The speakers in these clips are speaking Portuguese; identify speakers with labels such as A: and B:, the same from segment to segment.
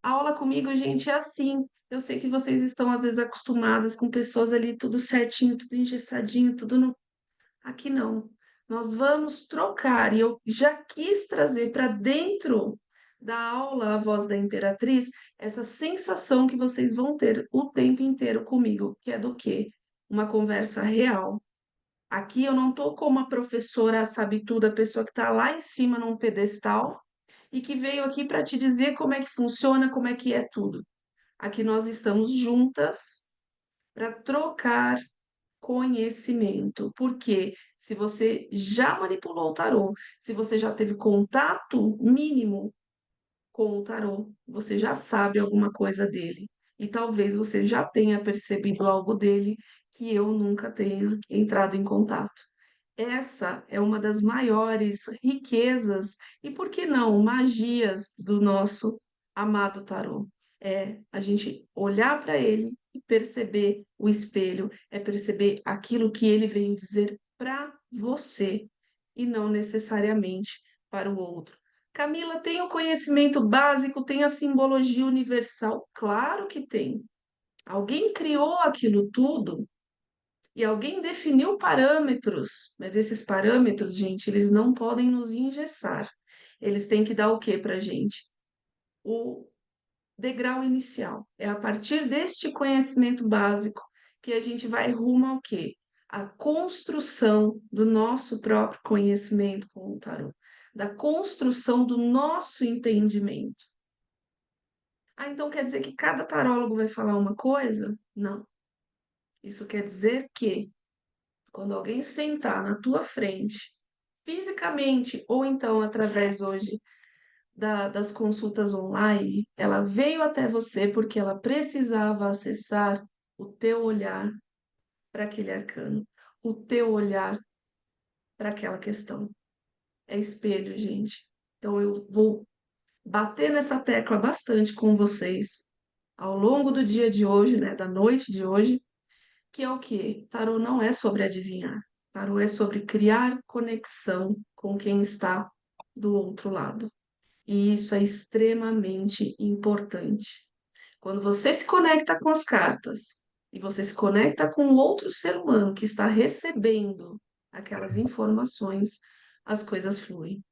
A: A aula comigo, gente, é assim. Eu sei que vocês estão, às vezes, acostumadas com pessoas ali, tudo certinho, tudo engessadinho, tudo no. Aqui não. Nós vamos trocar. E eu já quis trazer para dentro da aula A Voz da Imperatriz essa sensação que vocês vão ter o tempo inteiro comigo, que é do quê? Uma conversa real. Aqui eu não estou como a professora sabe tudo, a pessoa que está lá em cima num pedestal e que veio aqui para te dizer como é que funciona, como é que é tudo. Aqui nós estamos juntas para trocar conhecimento. Porque se você já manipulou o tarô, se você já teve contato mínimo com o tarô, você já sabe alguma coisa dele. E talvez você já tenha percebido algo dele que eu nunca tenha entrado em contato. Essa é uma das maiores riquezas e, por que não, magias do nosso amado tarô. É a gente olhar para ele e perceber o espelho, é perceber aquilo que ele veio dizer para você e não necessariamente para o outro. Camila, tem o conhecimento básico, tem a simbologia universal? Claro que tem. Alguém criou aquilo tudo e alguém definiu parâmetros, mas esses parâmetros, gente, eles não podem nos engessar. Eles têm que dar o quê para a gente? O degrau inicial. É a partir deste conhecimento básico que a gente vai rumo ao quê? A construção do nosso próprio conhecimento com o tarô, da construção do nosso entendimento. Ah, então quer dizer que cada tarólogo vai falar uma coisa? Não. Isso quer dizer que quando alguém sentar na tua frente, fisicamente, ou então através hoje das consultas online, ela veio até você porque ela precisava acessar o teu olhar para aquele arcano, o teu olhar para aquela questão. É espelho, gente. Então eu vou bater nessa tecla bastante com vocês ao longo do dia de hoje, né, da noite de hoje, que é o quê? Tarô não é sobre adivinhar. Tarô é sobre criar conexão com quem está do outro lado. E isso é extremamente importante. Quando você se conecta com as cartas e você se conecta com outro ser humano que está recebendo aquelas informações, as coisas fluem.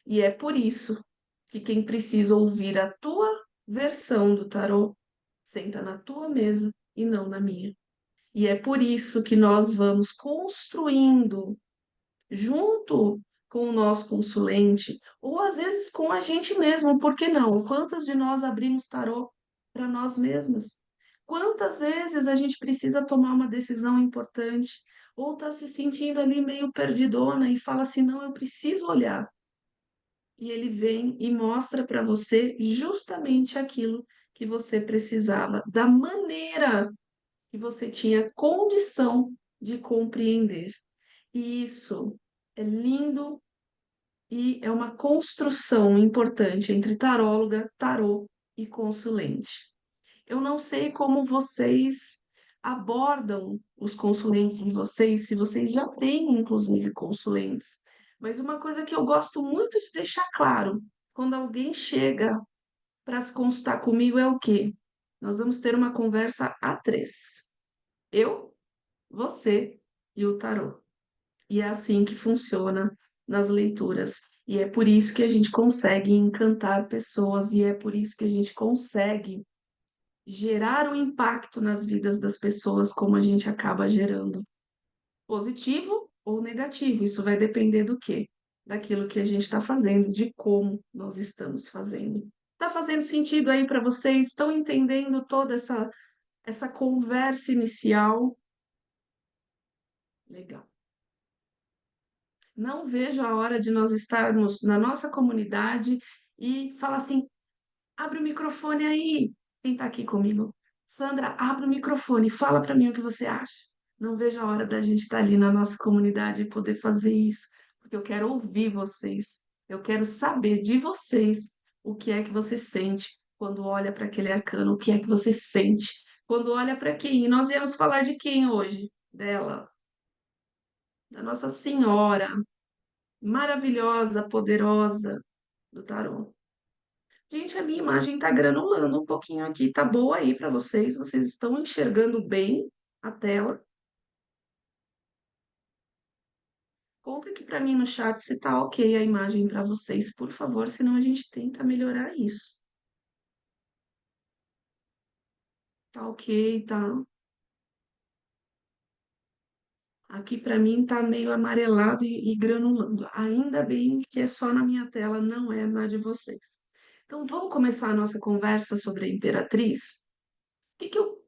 A: E é por isso que quem precisa ouvir a tua versão do tarô senta na tua mesa e não na minha. E é por isso que nós vamos construindo junto com o nosso consulente, ou às vezes com a gente mesmo, por que não? Quantas de nós abrimos tarô para nós mesmas? Quantas vezes a gente precisa tomar uma decisão importante, ou está se sentindo ali meio perdidona e fala assim: não, eu preciso olhar. E ele vem e mostra para você justamente aquilo que você precisava, da maneira que você tinha condição de compreender. E isso é lindo e é uma construção importante entre taróloga, tarô e consulente. Eu não sei como vocês abordam os consulentes de vocês, se vocês já têm, inclusive, consulentes. Mas uma coisa que eu gosto muito de deixar claro, quando alguém chega para se consultar comigo, é o quê? Nós vamos ter uma conversa a três. Eu, você e o tarô. E é assim que funciona nas leituras. E é por isso que a gente consegue encantar pessoas, e é por isso que a gente consegue gerar um impacto nas vidas das pessoas, como a gente acaba gerando. Positivo ou negativo, isso vai depender do quê? Daquilo que a gente está fazendo, de como nós estamos fazendo. Está fazendo sentido aí para vocês? Estão entendendo toda essa conversa inicial? Legal. Não vejo a hora de nós estarmos na nossa comunidade e falar assim: abre o microfone aí, quem está aqui comigo. Sandra, abre o microfone, fala para mim o que você acha. Não vejo a hora da gente estar ali na nossa comunidade e poder fazer isso, porque eu quero ouvir vocês, eu quero saber de vocês o que é que você sente quando olha para aquele arcano, o que é que você sente quando olha para quem. E nós viemos falar de quem hoje? Dela, da Nossa Senhora maravilhosa, poderosa do tarô. Gente, a minha imagem está granulando um pouquinho aqui. Tá boa aí para vocês? Vocês estão enxergando bem a tela? Conta aqui para mim no chat se tá ok a imagem para vocês, por favor, senão a gente tenta melhorar isso. Tá ok, tá? Aqui para mim tá meio amarelado e granulando. Ainda bem que é só na minha tela, não é na de vocês. Então vamos começar a nossa conversa sobre a Imperatriz? O que que eu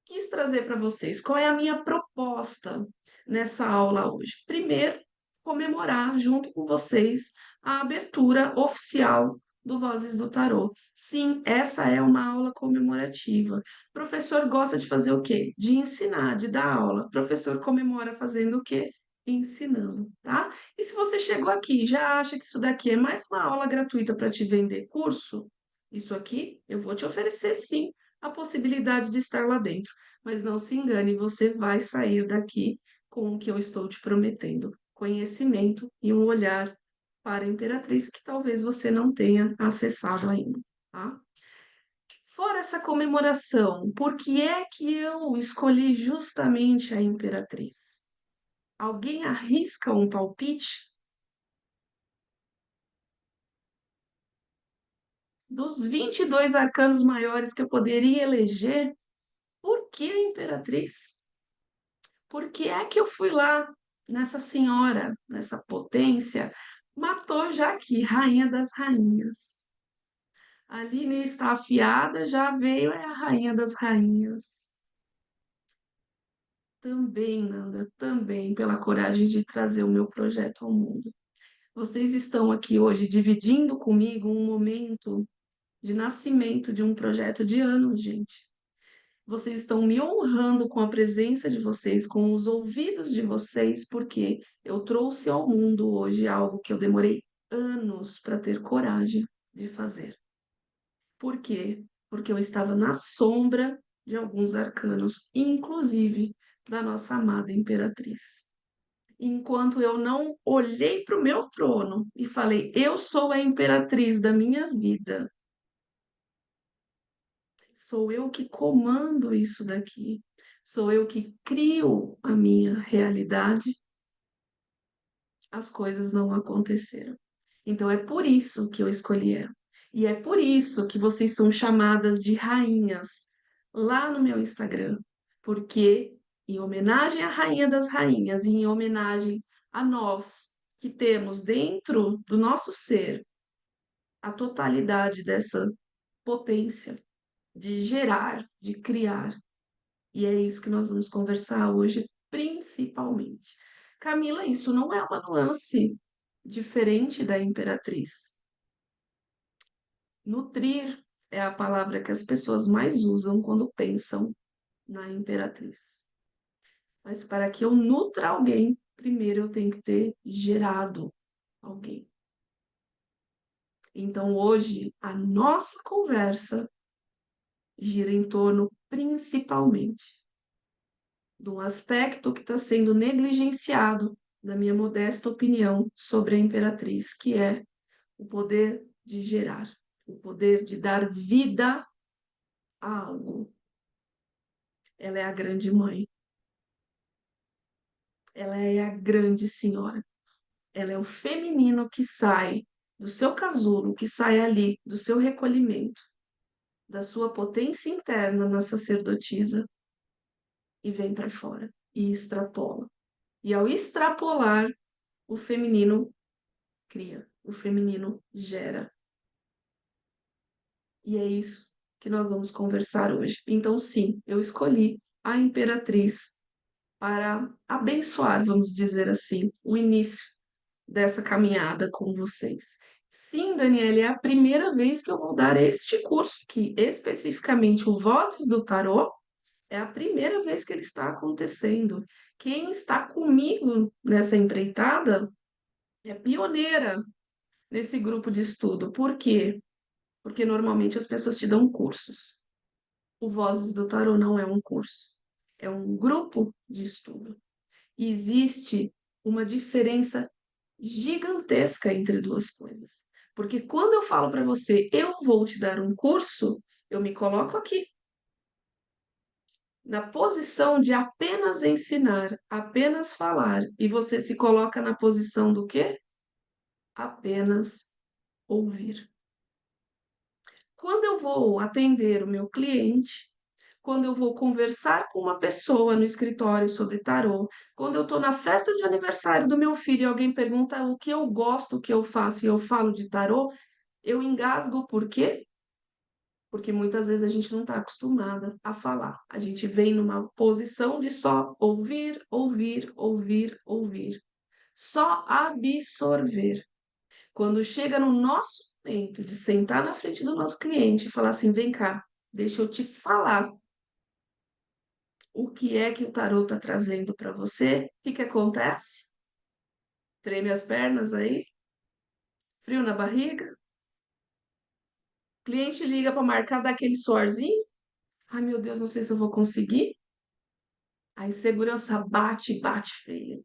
A: quis trazer para vocês? Qual é a minha proposta nessa aula hoje? Primeiro, comemorar junto com vocês a abertura oficial do Vozes do Tarô. Sim, essa é uma aula comemorativa. O professor gosta de fazer o quê? De ensinar, de dar aula. O professor comemora fazendo o quê? Ensinando, tá? E se você chegou aqui e já acha que isso daqui é mais uma aula gratuita para te vender curso, isso aqui eu vou te oferecer sim a possibilidade de estar lá dentro. Mas não se engane, você vai sair daqui com o que eu estou te prometendo: conhecimento e um olhar para a Imperatriz que talvez você não tenha acessado ainda, tá? Fora essa comemoração, por que é que eu escolhi justamente a Imperatriz? Alguém arrisca um palpite? Dos 22 arcanos maiores que eu poderia eleger, por que a Imperatriz? Por que é que eu fui lá nessa senhora, nessa potência? Matou já aqui, rainha das rainhas. A Aline está afiada, já veio é a rainha das rainhas. Também, Nanda, também pela coragem de trazer o meu projeto ao mundo. Vocês estão aqui hoje dividindo comigo um momento de nascimento de um projeto de anos, gente. Vocês estão me honrando com a presença de vocês, com os ouvidos de vocês, porque eu trouxe ao mundo hoje algo que eu demorei anos para ter coragem de fazer. Por quê? Porque eu estava na sombra de alguns arcanos, inclusive da nossa amada imperatriz. Enquanto eu não olhei para o meu trono e falei, eu sou a imperatriz da minha vida, sou eu que comando isso daqui, sou eu que crio a minha realidade, as coisas não aconteceram. Então é por isso que eu escolhi ela. E é por isso que vocês são chamadas de rainhas lá no meu Instagram, porque em homenagem à Rainha das Rainhas e em homenagem a nós que temos dentro do nosso ser a totalidade dessa potência de gerar, de criar. E é isso que nós vamos conversar hoje, principalmente. Camila, isso não é uma nuance diferente da imperatriz. Nutrir é a palavra que as pessoas mais usam quando pensam na imperatriz. Mas para que eu nutra alguém, primeiro eu tenho que ter gerado alguém. Então hoje a nossa conversa gira em torno principalmente de um aspecto que está sendo negligenciado, na minha modesta opinião, sobre a imperatriz, que é o poder de gerar, o poder de dar vida a algo. Ela é a grande mãe, ela é a grande senhora, ela é o feminino que sai do seu casulo, que sai ali do seu recolhimento, da sua potência interna na sacerdotisa e vem para fora e extrapola. E ao extrapolar, o feminino cria, o feminino gera. E é isso que nós vamos conversar hoje. Então, sim, eu escolhi a Imperatriz para abençoar, vamos dizer assim, o início dessa caminhada com vocês. Sim, Daniela, é a primeira vez que eu vou dar este curso, que especificamente o Vozes do Tarô, é a primeira vez que ele está acontecendo. Quem está comigo nessa empreitada é pioneira nesse grupo de estudo. Por quê? Porque normalmente as pessoas te dão cursos. O Vozes do Tarot não é um curso, é um grupo de estudo. E existe uma diferença gigantesca entre duas coisas. Porque quando eu falo para você, eu vou te dar um curso, eu me coloco aqui, na posição de apenas ensinar, apenas falar, e você se coloca na posição do quê? Apenas ouvir. Quando eu vou atender o meu cliente, quando eu vou conversar com uma pessoa no escritório sobre tarô, quando eu estou na festa de aniversário do meu filho e alguém pergunta o que eu gosto, o que eu faço e eu falo de tarô, eu engasgo por quê? Porque muitas vezes a gente não está acostumada a falar. A gente vem numa posição de só ouvir, ouvir, ouvir, ouvir. Só absorver. Quando chega no nosso momento de sentar na frente do nosso cliente e falar assim: vem cá, deixa eu te falar o que é que o tarô está trazendo para você, o que que acontece? Treme as pernas aí, frio na barriga, cliente liga para marcar daquele suorzinho. Ai, meu Deus, não sei se eu vou conseguir. A insegurança bate, bate feio.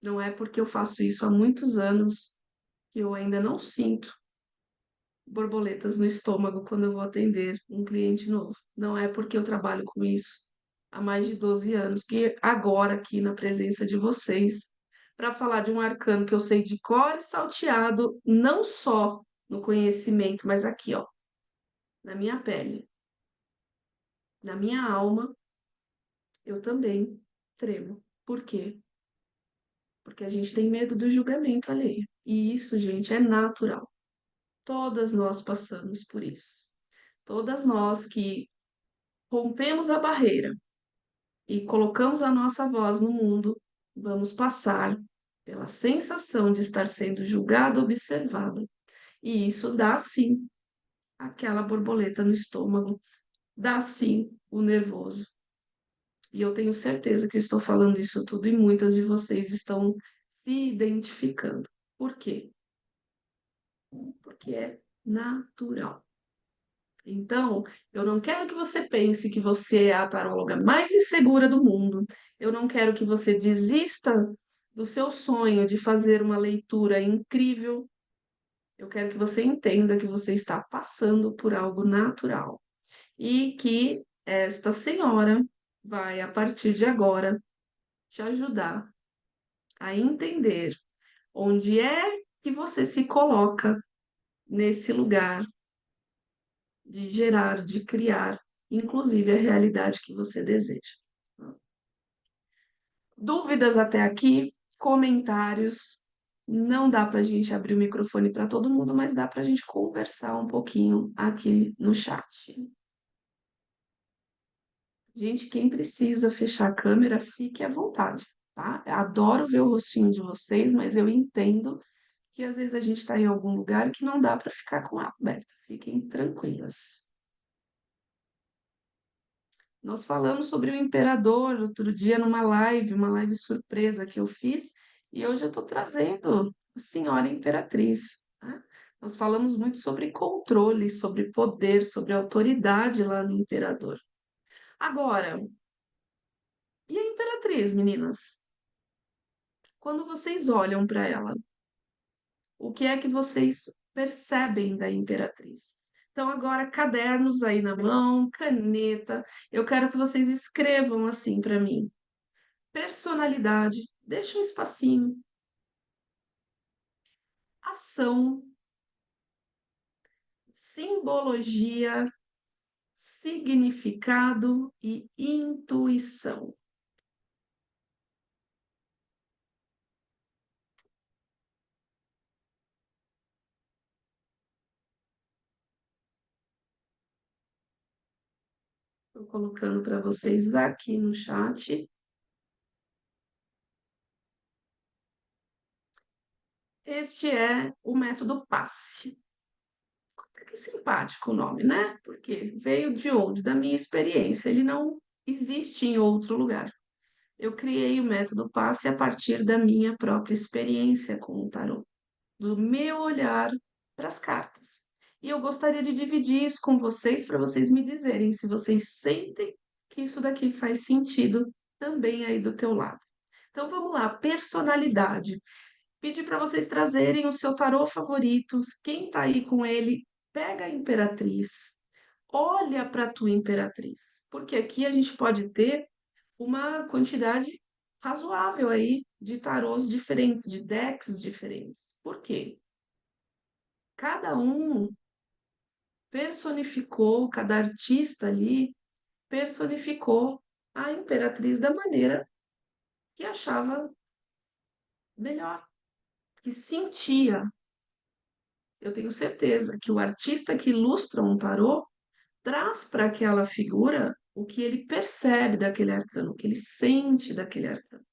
A: Não é porque eu faço isso há muitos anos que eu ainda não sinto borboletas no estômago quando eu vou atender um cliente novo. Não é porque eu trabalho com isso há mais de 12 anos que agora aqui na presença de vocês, para falar de um arcano que eu sei de cor e salteado, não só no conhecimento, mas aqui, ó, na minha pele, na minha alma, eu também tremo. Por quê? Porque a gente tem medo do julgamento alheio. E isso, gente, é natural. Todas nós passamos por isso. Todas nós que rompemos a barreira e colocamos a nossa voz no mundo, vamos passar pela sensação de estar sendo julgada, observada. E isso dá sim aquela borboleta no estômago, dá sim o nervoso. E eu tenho certeza que eu estou falando isso tudo e muitas de vocês estão se identificando. Por quê? Porque é natural. Então, eu não quero que você pense que você é a taróloga mais insegura do mundo. Eu não quero que você desista do seu sonho de fazer uma leitura incrível. Eu quero que você entenda que você está passando por algo natural e que esta senhora vai, a partir de agora, te ajudar a entender onde é que você se coloca nesse lugar de gerar, de criar, inclusive a realidade que você deseja. Dúvidas até aqui? Comentários? Não dá para a gente abrir o microfone para todo mundo, mas dá para a gente conversar um pouquinho aqui no chat. Gente, quem precisa fechar a câmera, fique à vontade, tá? Eu adoro ver o rostinho de vocês, mas eu entendo que às vezes a gente está em algum lugar que não dá para ficar com a aberta. Fiquem tranquilas. Nós falamos sobre o imperador outro dia numa live, uma live surpresa que eu fiz, e hoje eu estou trazendo a senhora imperatriz, tá? Nós falamos muito sobre controle, sobre poder, sobre autoridade lá no imperador. Agora, e a imperatriz, meninas? Quando vocês olham para ela, o que é que vocês percebem da imperatriz? Então, agora, cadernos aí na mão, caneta, eu quero que vocês escrevam assim para mim. Personalidade, deixa um espacinho. Ação, simbologia, significado e intuição. Estou colocando para vocês aqui no chat. Este é o método PASSE. Que simpático o nome, né? Porque veio de onde? Da minha experiência. Ele não existe em outro lugar. Eu criei o método PASSE a partir da minha própria experiência com o tarot, do meu olhar para as cartas. E eu gostaria de dividir isso com vocês para vocês me dizerem se vocês sentem que isso daqui faz sentido também aí do teu lado. Então vamos lá, personalidade. Pedir para vocês trazerem o seu tarô favorito. Quem está aí com ele, pega a Imperatriz. Olha para a tua Imperatriz, porque aqui a gente pode ter uma quantidade razoável aí de tarôs diferentes, de decks diferentes. Por quê? Cada um personificou, cada artista ali personificou a Imperatriz da maneira que achava melhor, que sentia. Eu tenho certeza que o artista que ilustra um tarô traz para aquela figura o que ele percebe daquele arcano, o que ele sente daquele arcano.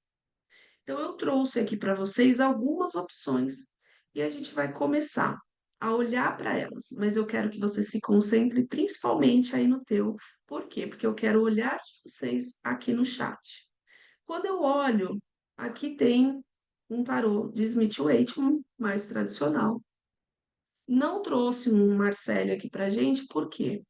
A: Então, eu trouxe aqui para vocês algumas opções e a gente vai começar a olhar para elas, mas eu quero que você se concentre principalmente aí no teu. Por quê? Porque eu quero olhar de vocês aqui no chat. Quando eu olho, aqui tem um tarô de Smith Waiteman, mais tradicional. Não trouxe um Marcelo aqui para gente, por quê?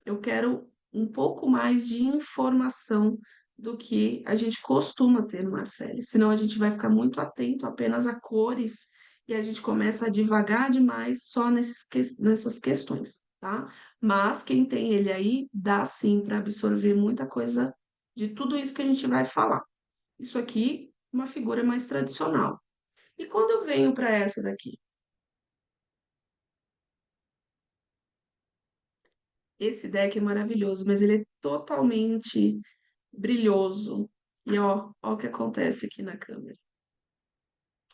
A: Eu quero um pouco mais de informação do que a gente costuma ter no Marcelo, senão a gente vai ficar muito atento apenas a cores e a gente começa a divagar demais só nessas questões, tá? Mas quem tem ele aí, dá sim para absorver muita coisa de tudo isso que a gente vai falar. Isso aqui, uma figura mais tradicional. E quando eu venho para essa daqui? Esse deck é maravilhoso, mas ele é totalmente brilhoso. E ó o que acontece aqui na câmera.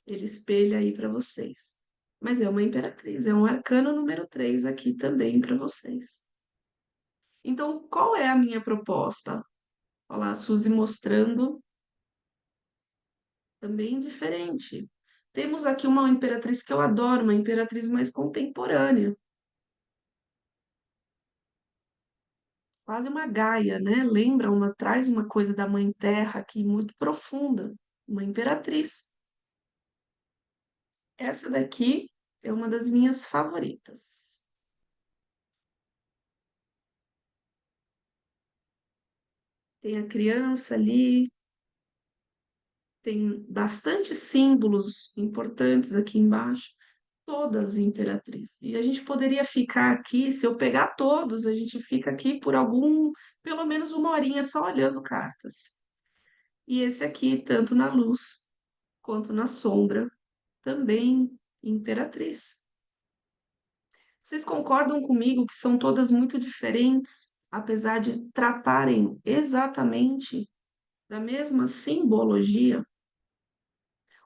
A: Ele espelha aí para vocês. Mas é uma imperatriz, é um arcano número 3 aqui também para vocês. Então, qual é a minha proposta? Olha lá, a Suzy mostrando também diferente. Temos aqui uma imperatriz que eu adoro, uma imperatriz mais contemporânea, quase uma Gaia, né? Lembra uma, traz uma coisa da Mãe Terra aqui muito profunda, uma imperatriz. Essa daqui é uma das minhas favoritas. Tem a criança ali, tem bastante símbolos importantes aqui embaixo, todas imperatrizes. E a gente poderia ficar aqui, se eu pegar todos, a gente fica aqui por pelo menos uma horinha só olhando cartas. E esse aqui, tanto na luz quanto na sombra, também imperatriz. Vocês concordam comigo que são todas muito diferentes, apesar de tratarem exatamente da mesma simbologia?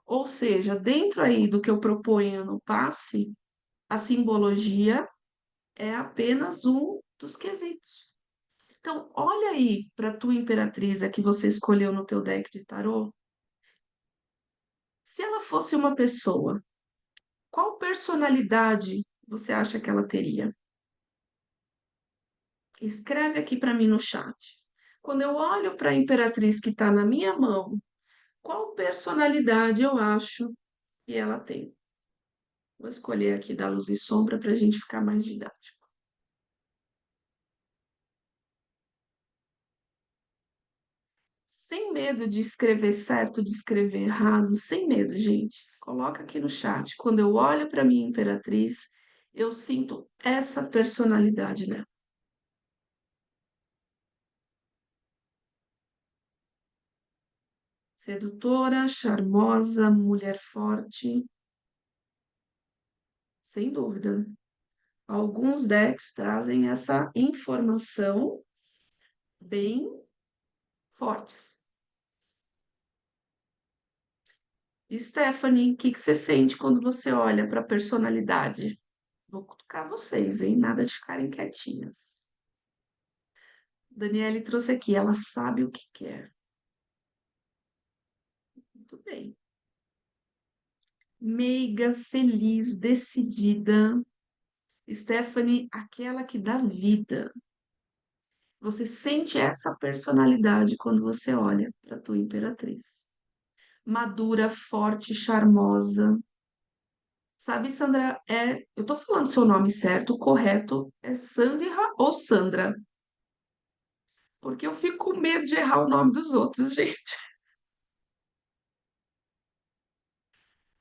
A: Ou seja, dentro aí do que eu proponho no passe, a simbologia é apenas um dos quesitos. Então, olha aí para a tua imperatriz a que você escolheu no teu deck de tarô. Se ela fosse uma pessoa, qual personalidade você acha que ela teria? Escreve aqui para mim no chat. Quando eu olho para a imperatriz que está na minha mão, qual personalidade eu acho que ela tem? Vou escolher aqui da luz e sombra para a gente ficar mais didático. Sem medo de escrever certo, de escrever errado, sem medo, gente. Coloca aqui no chat. Quando eu olho para minha imperatriz, eu sinto essa personalidade nela. Sedutora, charmosa, mulher forte, sem dúvida. Alguns decks trazem essa informação bem fortes. Stephanie, o que que você sente quando você olha para a personalidade? Vou cutucar vocês, hein? Nada de ficarem quietinhas. Daniele trouxe aqui, ela sabe o que quer. Muito bem. Meiga, feliz, decidida. Stephanie, aquela que dá vida. Você sente essa personalidade quando você olha para a tua imperatriz. Madura, forte, charmosa. Sabe, Sandra, eu tô falando seu nome certo, o correto é Sandra ou Sandra? Porque eu fico com medo de errar o nome dos outros, gente.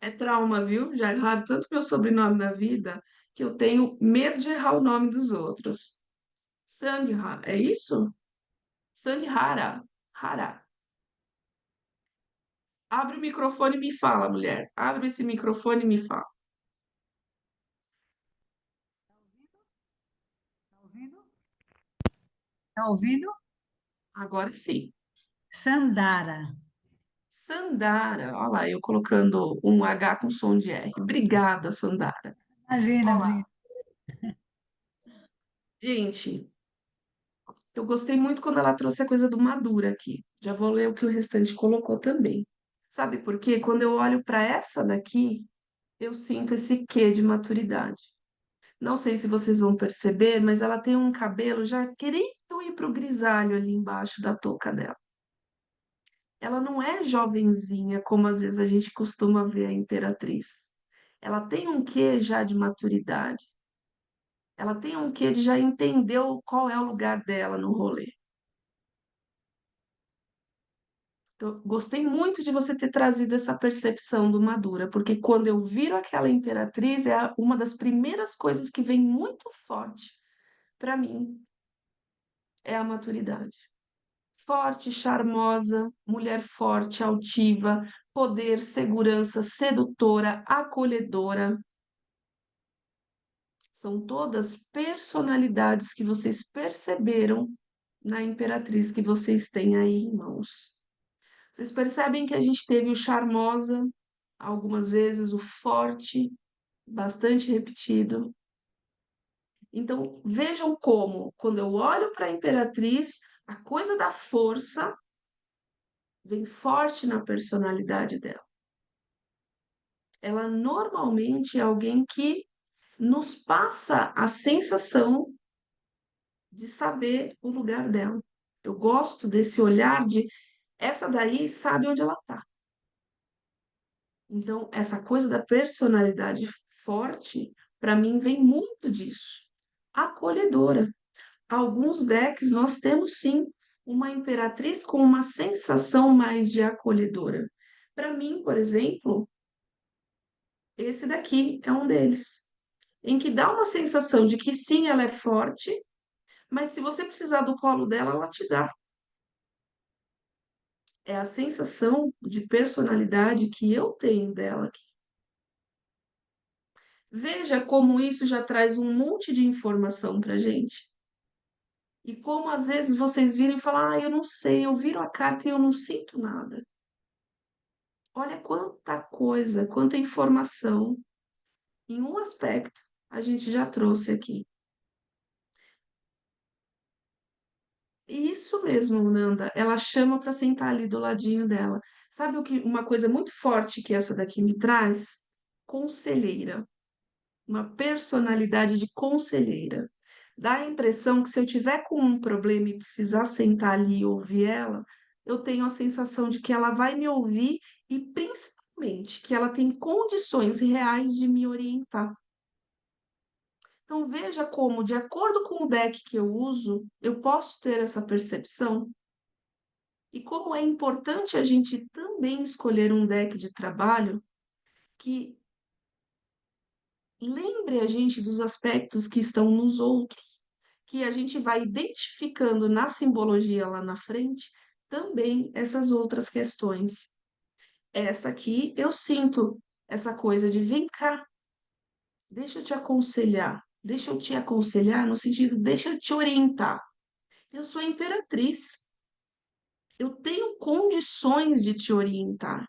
A: É trauma, viu? Já erraram tanto meu sobrenome na vida que eu tenho medo de errar o nome dos outros. Sandra, é isso? Sandhara. Hara. Abre o microfone e me fala, mulher. Abre esse microfone e me fala.
B: Tá ouvindo? Tá ouvindo?
A: Agora sim.
B: Sandara.
A: Sandara. Olha lá, eu colocando um H com som de R. Obrigada, Sandara.
B: Imagina,
A: Olha lá.
B: Bri.
A: Gente, eu gostei muito quando ela trouxe a coisa do Madura aqui. Já vou ler o que o restante colocou também. Sabe por quê? Quando eu olho para essa daqui, eu sinto esse quê de maturidade. Não sei se vocês vão perceber, mas ela tem um cabelo já querendo ir para o grisalho ali embaixo da touca dela. Ela não é jovenzinha, como às vezes a gente costuma ver a Imperatriz. Ela tem um quê já de maturidade. Ela tem um quê de já entendeu qual é o lugar dela no rolê. Eu gostei muito de você ter trazido essa percepção do Madura, porque quando eu viro aquela Imperatriz, uma das primeiras coisas que vem muito forte para mim é a maturidade. Forte, charmosa, mulher forte, altiva, poder, segurança, sedutora, acolhedora. São todas personalidades que vocês perceberam na Imperatriz que vocês têm aí em mãos. Vocês percebem que a gente teve o charmosa, algumas vezes o forte, bastante repetido. Então, vejam como, quando eu olho para a Imperatriz, a coisa da força vem forte na personalidade dela. Ela normalmente é alguém que nos passa a sensação de saber o lugar dela. Eu gosto desse olhar de essa daí sabe onde ela está. Então, essa coisa da personalidade forte, para mim, vem muito disso. Acolhedora. Alguns decks nós temos sim uma imperatriz com uma sensação mais de acolhedora. Para mim, por exemplo, esse daqui é um deles, em que dá uma sensação de que sim, ela é forte, mas se você precisar do colo dela, ela te dá. É a sensação de personalidade que eu tenho dela aqui. Veja como isso já traz um monte de informação para gente. E como às vezes vocês viram e falam, eu não sei, eu viro a carta e eu não sinto nada. Olha quanta coisa, quanta informação em um aspecto a gente já trouxe aqui. E isso mesmo, Nanda, ela chama para sentar ali do ladinho dela. Sabe o que uma coisa muito forte que essa daqui me traz? Conselheira, uma personalidade de conselheira. Dá a impressão que se eu tiver com um problema e precisar sentar ali e ouvir ela, eu tenho a sensação de que ela vai me ouvir e principalmente que ela tem condições reais de me orientar. Então veja como, de acordo com o deck que eu uso, eu posso ter essa percepção e como é importante a gente também escolher um deck de trabalho que lembre a gente dos aspectos que estão nos outros, que a gente vai identificando na simbologia lá na frente também essas outras questões. Essa aqui eu sinto essa coisa de vem cá, deixa eu te aconselhar no sentido, deixa eu te orientar. Eu sou a imperatriz, eu tenho condições de te orientar.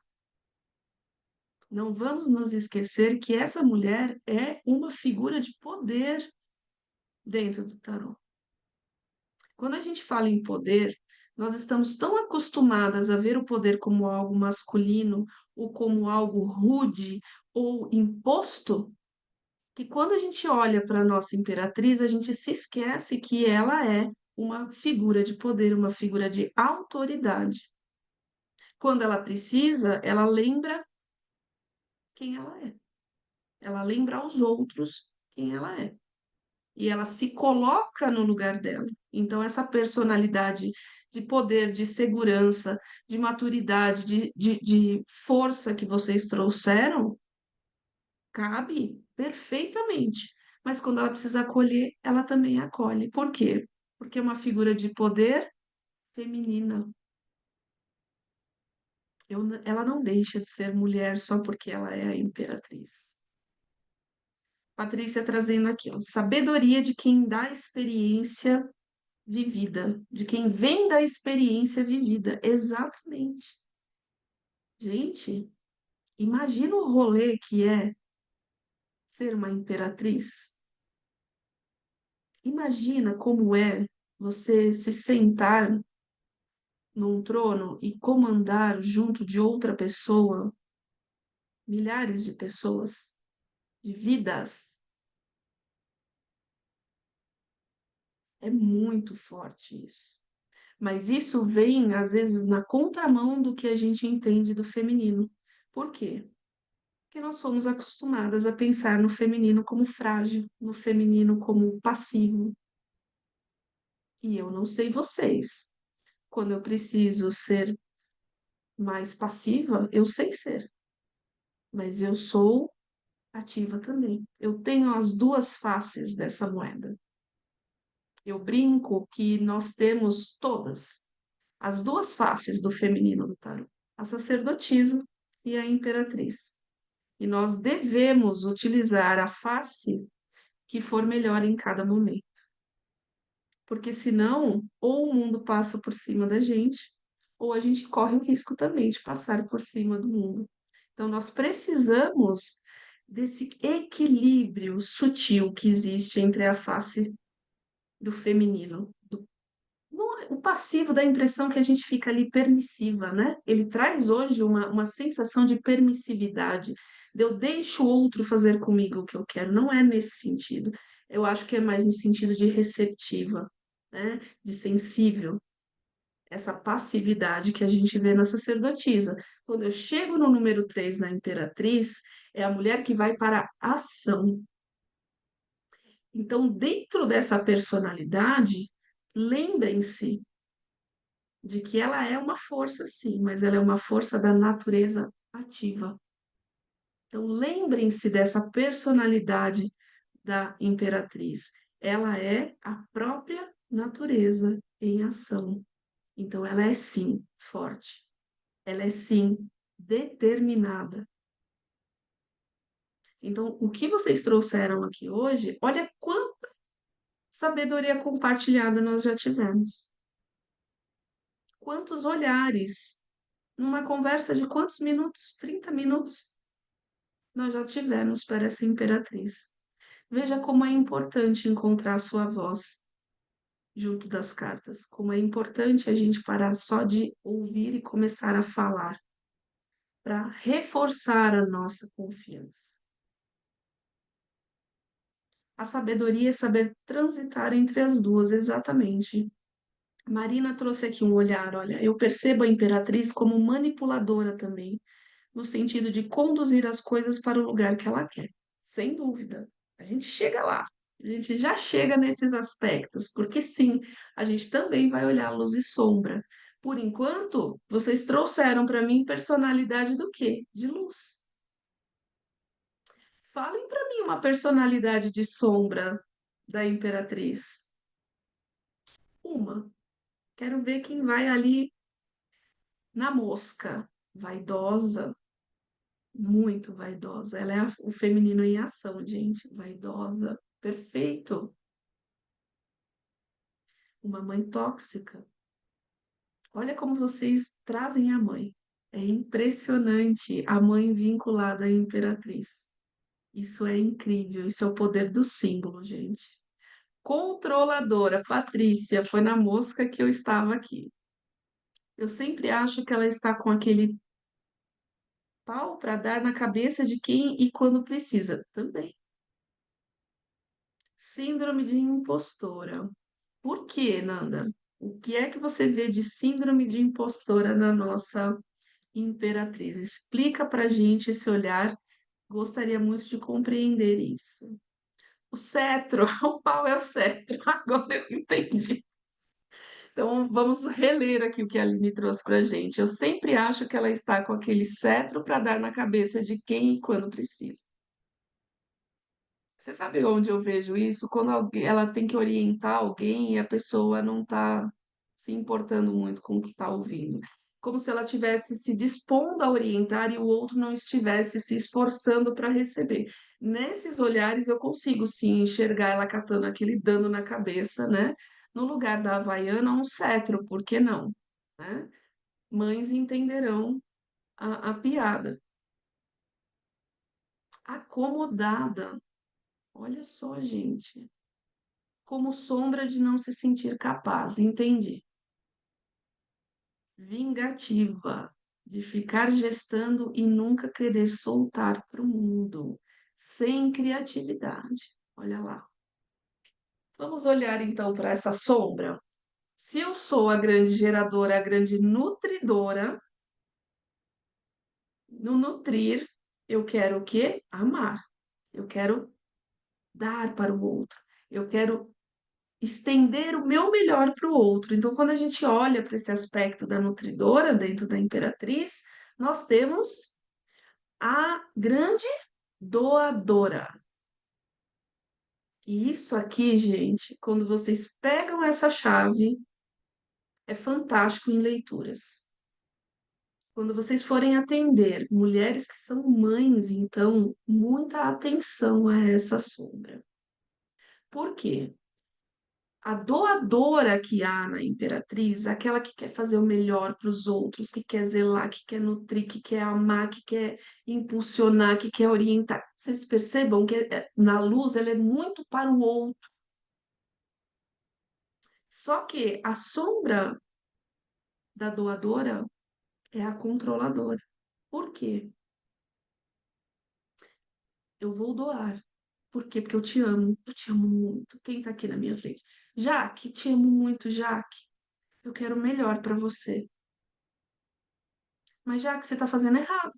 A: Não vamos nos esquecer que essa mulher é uma figura de poder dentro do tarô. Quando a gente fala em poder, nós estamos tão acostumadas a ver o poder como algo masculino ou como algo rude ou imposto, que quando a gente olha para a nossa imperatriz, a gente se esquece que ela é uma figura de poder, uma figura de autoridade. Quando ela precisa, ela lembra quem ela é. Ela lembra aos outros quem ela é. E ela se coloca no lugar dela. Então, essa personalidade de poder, de segurança, de maturidade, de força que vocês trouxeram, cabe perfeitamente. Mas quando ela precisa acolher, ela também acolhe. Por quê? Porque é uma figura de poder feminina. Ela não deixa de ser mulher só porque ela é a imperatriz. Patrícia trazendo aqui, ó, sabedoria de quem dá experiência vivida, de quem vem da experiência vivida. Exatamente. Gente, imagina o rolê que é ser uma imperatriz. Imagina como é você se sentar num trono e comandar junto de outra pessoa, milhares de pessoas, de vidas. É muito forte isso. Mas isso vem, às vezes, na contramão do que a gente entende do feminino. Por quê? Porque nós somos acostumadas a pensar no feminino como frágil, no feminino como passivo. E eu não sei vocês. Quando eu preciso ser mais passiva, eu sei ser, mas eu sou ativa também. Eu tenho as duas faces dessa moeda. Eu brinco que nós temos todas as duas faces do feminino do tarot, a sacerdotisa e a imperatriz. E nós devemos utilizar a face que for melhor em cada momento. Porque senão, ou o mundo passa por cima da gente, ou a gente corre o risco também de passar por cima do mundo. Então, nós precisamos desse equilíbrio sutil que existe entre a face do feminino. O passivo dá a impressão que a gente fica ali permissiva, né? Ele traz hoje uma sensação de permissividade. Eu deixo o outro fazer comigo o que eu quero. Não é nesse sentido. Eu acho que é mais no sentido de receptiva, né? De sensível. Essa passividade que a gente vê na sacerdotisa. Quando eu chego no número 3 na imperatriz, é a mulher que vai para a ação. Então, dentro dessa personalidade, lembrem-se de que ela é uma força, sim, mas ela é uma força da natureza ativa. Então, lembrem-se dessa personalidade da imperatriz. Ela é a própria natureza em ação. Então, ela é sim forte. Ela é sim determinada. Então, o que vocês trouxeram aqui hoje, olha quanta sabedoria compartilhada nós já tivemos. Quantos olhares numa conversa de quantos minutos? 30 minutos nós já tivemos para essa imperatriz. Veja como é importante encontrar a sua voz junto das cartas, como é importante a gente parar só de ouvir e começar a falar, para reforçar a nossa confiança. A sabedoria é saber transitar entre as duas, exatamente. Marina trouxe aqui um olhar, olha, eu percebo a imperatriz como manipuladora também, no sentido de conduzir as coisas para o lugar que ela quer. Sem dúvida. A gente chega lá. A gente já chega nesses aspectos, porque sim, a gente também vai olhar luz e sombra. Por enquanto, vocês trouxeram para mim personalidade do quê? De luz. Falem para mim uma personalidade de sombra da Imperatriz. Uma. Quero ver quem vai ali na mosca. Vaidosa, muito vaidosa. Ela é o feminino em ação, gente. Vaidosa. Perfeito. Uma mãe tóxica. Olha como vocês trazem a mãe. É impressionante a mãe vinculada à imperatriz. Isso é incrível. Isso é o poder do símbolo, gente. Controladora, Patrícia, foi na mosca que eu estava aqui. Eu sempre acho que ela está com aquele pau para dar na cabeça de quem e quando precisa. Também. Síndrome de impostora. Por quê, Nanda? O que é que você vê de síndrome de impostora na nossa imperatriz? Explica para gente esse olhar. Gostaria muito de compreender isso. O cetro, o pau é o cetro. Agora eu entendi. Então, vamos reler aqui o que a Aline trouxe para a gente. Eu sempre acho que ela está com aquele cetro para dar na cabeça de quem e quando precisa. Você sabe onde eu vejo isso? Quando ela tem que orientar alguém e a pessoa não está se importando muito com o que está ouvindo. Como se ela tivesse se dispondo a orientar e o outro não estivesse se esforçando para receber. Nesses olhares eu consigo sim enxergar ela catando aquele dano na cabeça, né? No lugar da Havaiana, um cetro, por que não? Né? Mães entenderão a piada. Acomodada. Olha só, gente. Como sombra de não se sentir capaz, entendi. Vingativa, de ficar gestando e nunca querer soltar para o mundo, sem criatividade. Olha lá. Vamos olhar então para essa sombra. Se eu sou a grande geradora, a grande nutridora, no nutrir, eu quero o quê? Amar. Eu quero dar para o outro. Eu quero estender o meu melhor para o outro. Então, quando a gente olha para esse aspecto da nutridora dentro da Imperatriz, nós temos a grande doadora. E isso aqui, gente, quando vocês pegam essa chave, é fantástico em leituras. Quando vocês forem atender mulheres que são mães, então, muita atenção a essa sombra. Por quê? A doadora que há na Imperatriz, aquela que quer fazer o melhor para os outros, que quer zelar, que quer nutrir, que quer amar, que quer impulsionar, que quer orientar. Vocês percebam que na luz ela é muito para o outro. Só que a sombra da doadora é a controladora. Por quê? Eu vou doar. Por quê? Porque eu te amo. Eu te amo muito. Quem está aqui na minha frente? Jaque, te amo muito, Jaque. Eu quero o melhor para você. Mas Jaque, você está fazendo errado.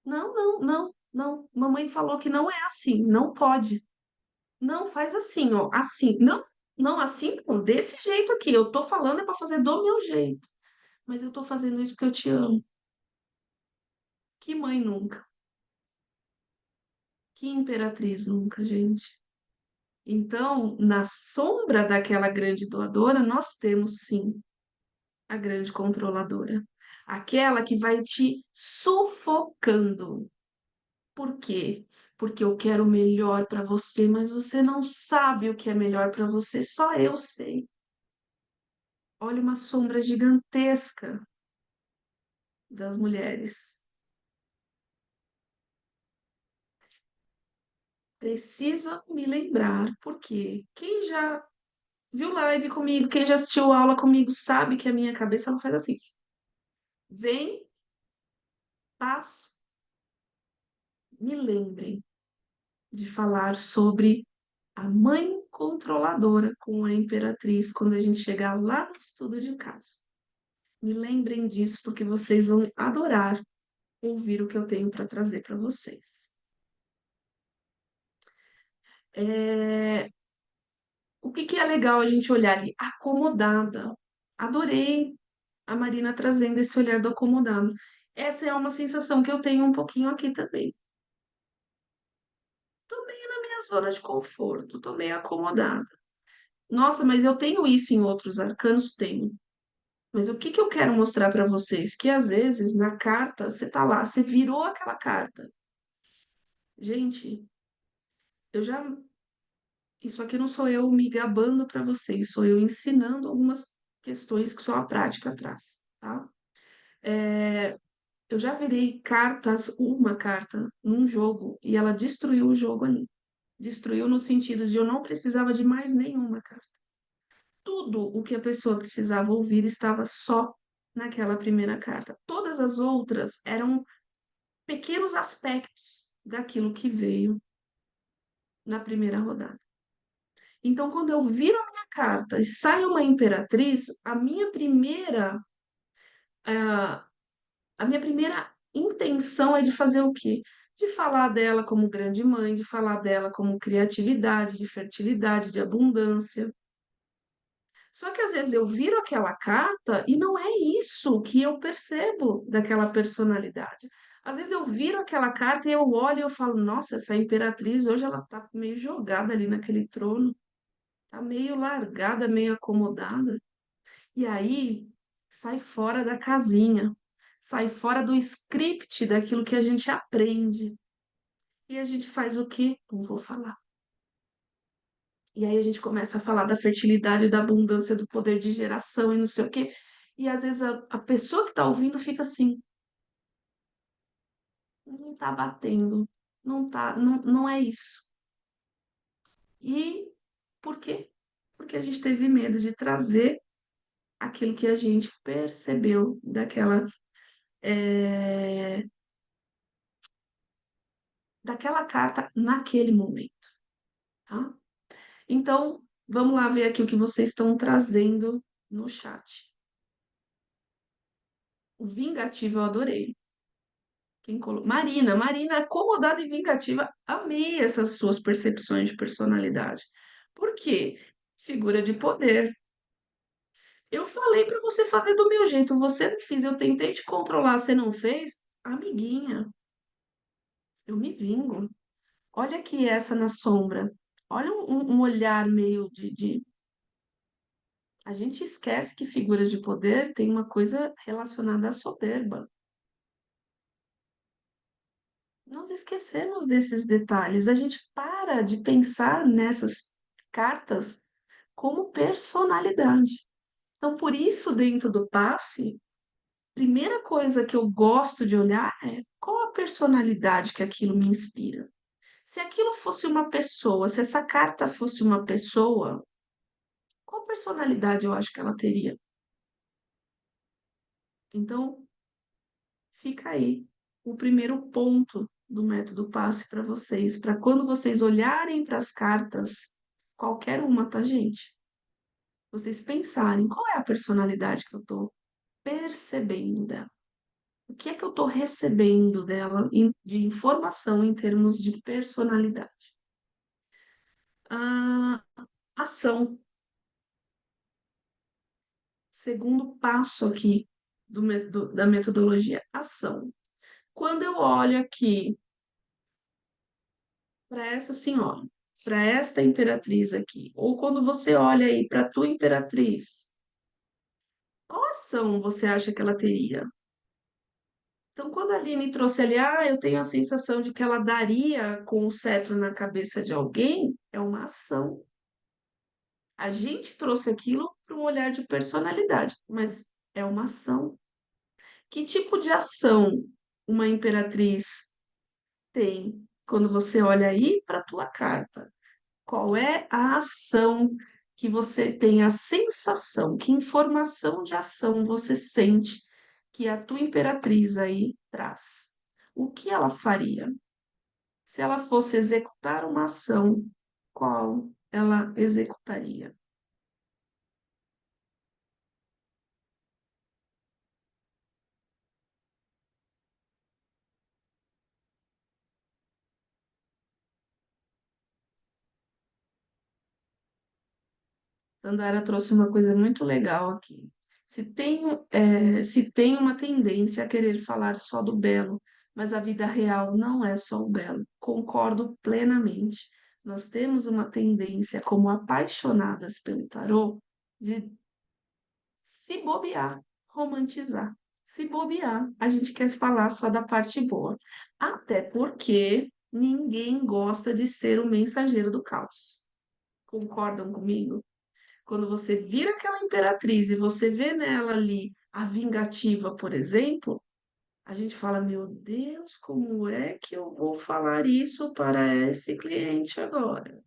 A: Não, não, não, não. Mamãe falou que não é assim, não pode. Não, faz assim, ó, assim. Não, não, assim, não, desse jeito aqui. Eu tô falando é para fazer do meu jeito. Mas eu tô fazendo isso porque eu te amo. Que mãe nunca? Que imperatriz nunca, gente? Então, na sombra daquela grande doadora, nós temos sim a grande controladora. Aquela que vai te sufocando. Por quê? Porque eu quero o melhor para você, mas você não sabe o que é melhor para você, só eu sei. Olha uma sombra gigantesca das mulheres. Precisa me lembrar, porque quem já viu live comigo, quem já assistiu aula comigo, sabe que a minha cabeça não faz assim. Vem, paz, me lembrem de falar sobre a mãe controladora com a imperatriz quando a gente chegar lá no estudo de caso. Me lembrem disso, porque vocês vão adorar ouvir o que eu tenho para trazer para vocês. É, o que que é legal a gente olhar ali? Acomodada. Adorei a Marina trazendo esse olhar do acomodado. Essa é uma sensação que eu tenho um pouquinho aqui também. Tô meio na minha zona de conforto, tô meio acomodada. Nossa, mas eu tenho isso em outros arcanos? Tenho. Mas o que que eu quero mostrar para vocês? Que às vezes na carta, você tá lá, você virou aquela carta. Gente, eu já. Isso aqui não sou eu me gabando para vocês, sou eu ensinando algumas questões que só a prática traz, tá? Eu já virei cartas, uma carta, num jogo, e ela destruiu o jogo ali. Destruiu no sentido de eu não precisava de mais nenhuma carta. Tudo o que a pessoa precisava ouvir estava só naquela primeira carta. Todas as outras eram pequenos aspectos daquilo que veio na primeira rodada. Então, quando eu viro a minha carta e sai uma imperatriz, a, a minha primeira intenção é de fazer o quê? De falar dela como grande mãe, de falar dela como criatividade, de fertilidade, de abundância. Só que às vezes eu viro aquela carta e não é isso que eu percebo daquela personalidade. Às vezes eu viro aquela carta e eu olho e eu falo, nossa, essa imperatriz hoje ela tá meio jogada ali naquele trono, tá meio largada, meio acomodada. E aí sai fora da casinha, sai fora do script daquilo que a gente aprende. E a gente faz o quê? Não vou falar. E aí a gente começa a falar da fertilidade, da abundância, do poder de geração e não sei o quê. E às vezes a pessoa que está ouvindo fica assim, não está batendo, não tá, não, não é isso. E por quê? Porque a gente teve medo de trazer aquilo que a gente percebeu daquela carta naquele momento, tá? Então, vamos lá ver aqui o que vocês estão trazendo no chat. O vingativo eu adorei. Marina, acomodada e vingativa. Amei essas suas percepções de personalidade. Por quê? Figura de poder. Eu falei para você fazer do meu jeito, você não fez. Eu tentei te controlar, você não fez? Amiguinha, eu me vingo. Olha aqui essa na sombra. Olha um olhar meio de. A gente esquece que figuras de poder tem uma coisa relacionada à soberba. Nós esquecemos desses detalhes. A gente para de pensar nessas cartas como personalidade. Então, por isso, dentro do passe, primeira coisa que eu gosto de olhar é qual a personalidade que aquilo me inspira. Se aquilo fosse uma pessoa, se essa carta fosse uma pessoa, qual personalidade eu acho que ela teria? Então, fica aí o primeiro ponto do método passe para vocês, para quando vocês olharem para as cartas, qualquer uma, tá, gente? Vocês pensarem qual é a personalidade que eu estou percebendo dela. O que é que eu estou recebendo dela de informação em termos de personalidade? A ação, segundo passo aqui da metodologia, ação. Quando eu olho aqui para essa senhora, para esta imperatriz aqui, ou quando você olha aí para a tua imperatriz, qual ação você acha que ela teria? Então, quando a Aline trouxe ali, eu tenho a sensação de que ela daria com o cetro na cabeça de alguém, é uma ação. A gente trouxe aquilo para um olhar de personalidade, mas é uma ação. Que tipo de ação uma imperatriz tem quando você olha aí para a tua carta? Qual é a ação que você tem a sensação, que informação de ação você sente que a tua imperatriz aí traz? O que ela faria? Se ela fosse executar uma ação, qual ela executaria? Tandara trouxe uma coisa muito legal aqui. Se tem uma tendência a querer falar só do belo, mas a vida real não é só o belo. Concordo plenamente. Nós temos uma tendência, como apaixonadas pelo tarô, de se bobear, romantizar. Se bobear, a gente quer falar só da parte boa. Até porque ninguém gosta de ser o mensageiro do caos. Concordam comigo? Quando você vira aquela imperatriz e você vê nela ali a vingativa, por exemplo, a gente fala: Meu Deus, como é que eu vou falar isso para esse cliente agora?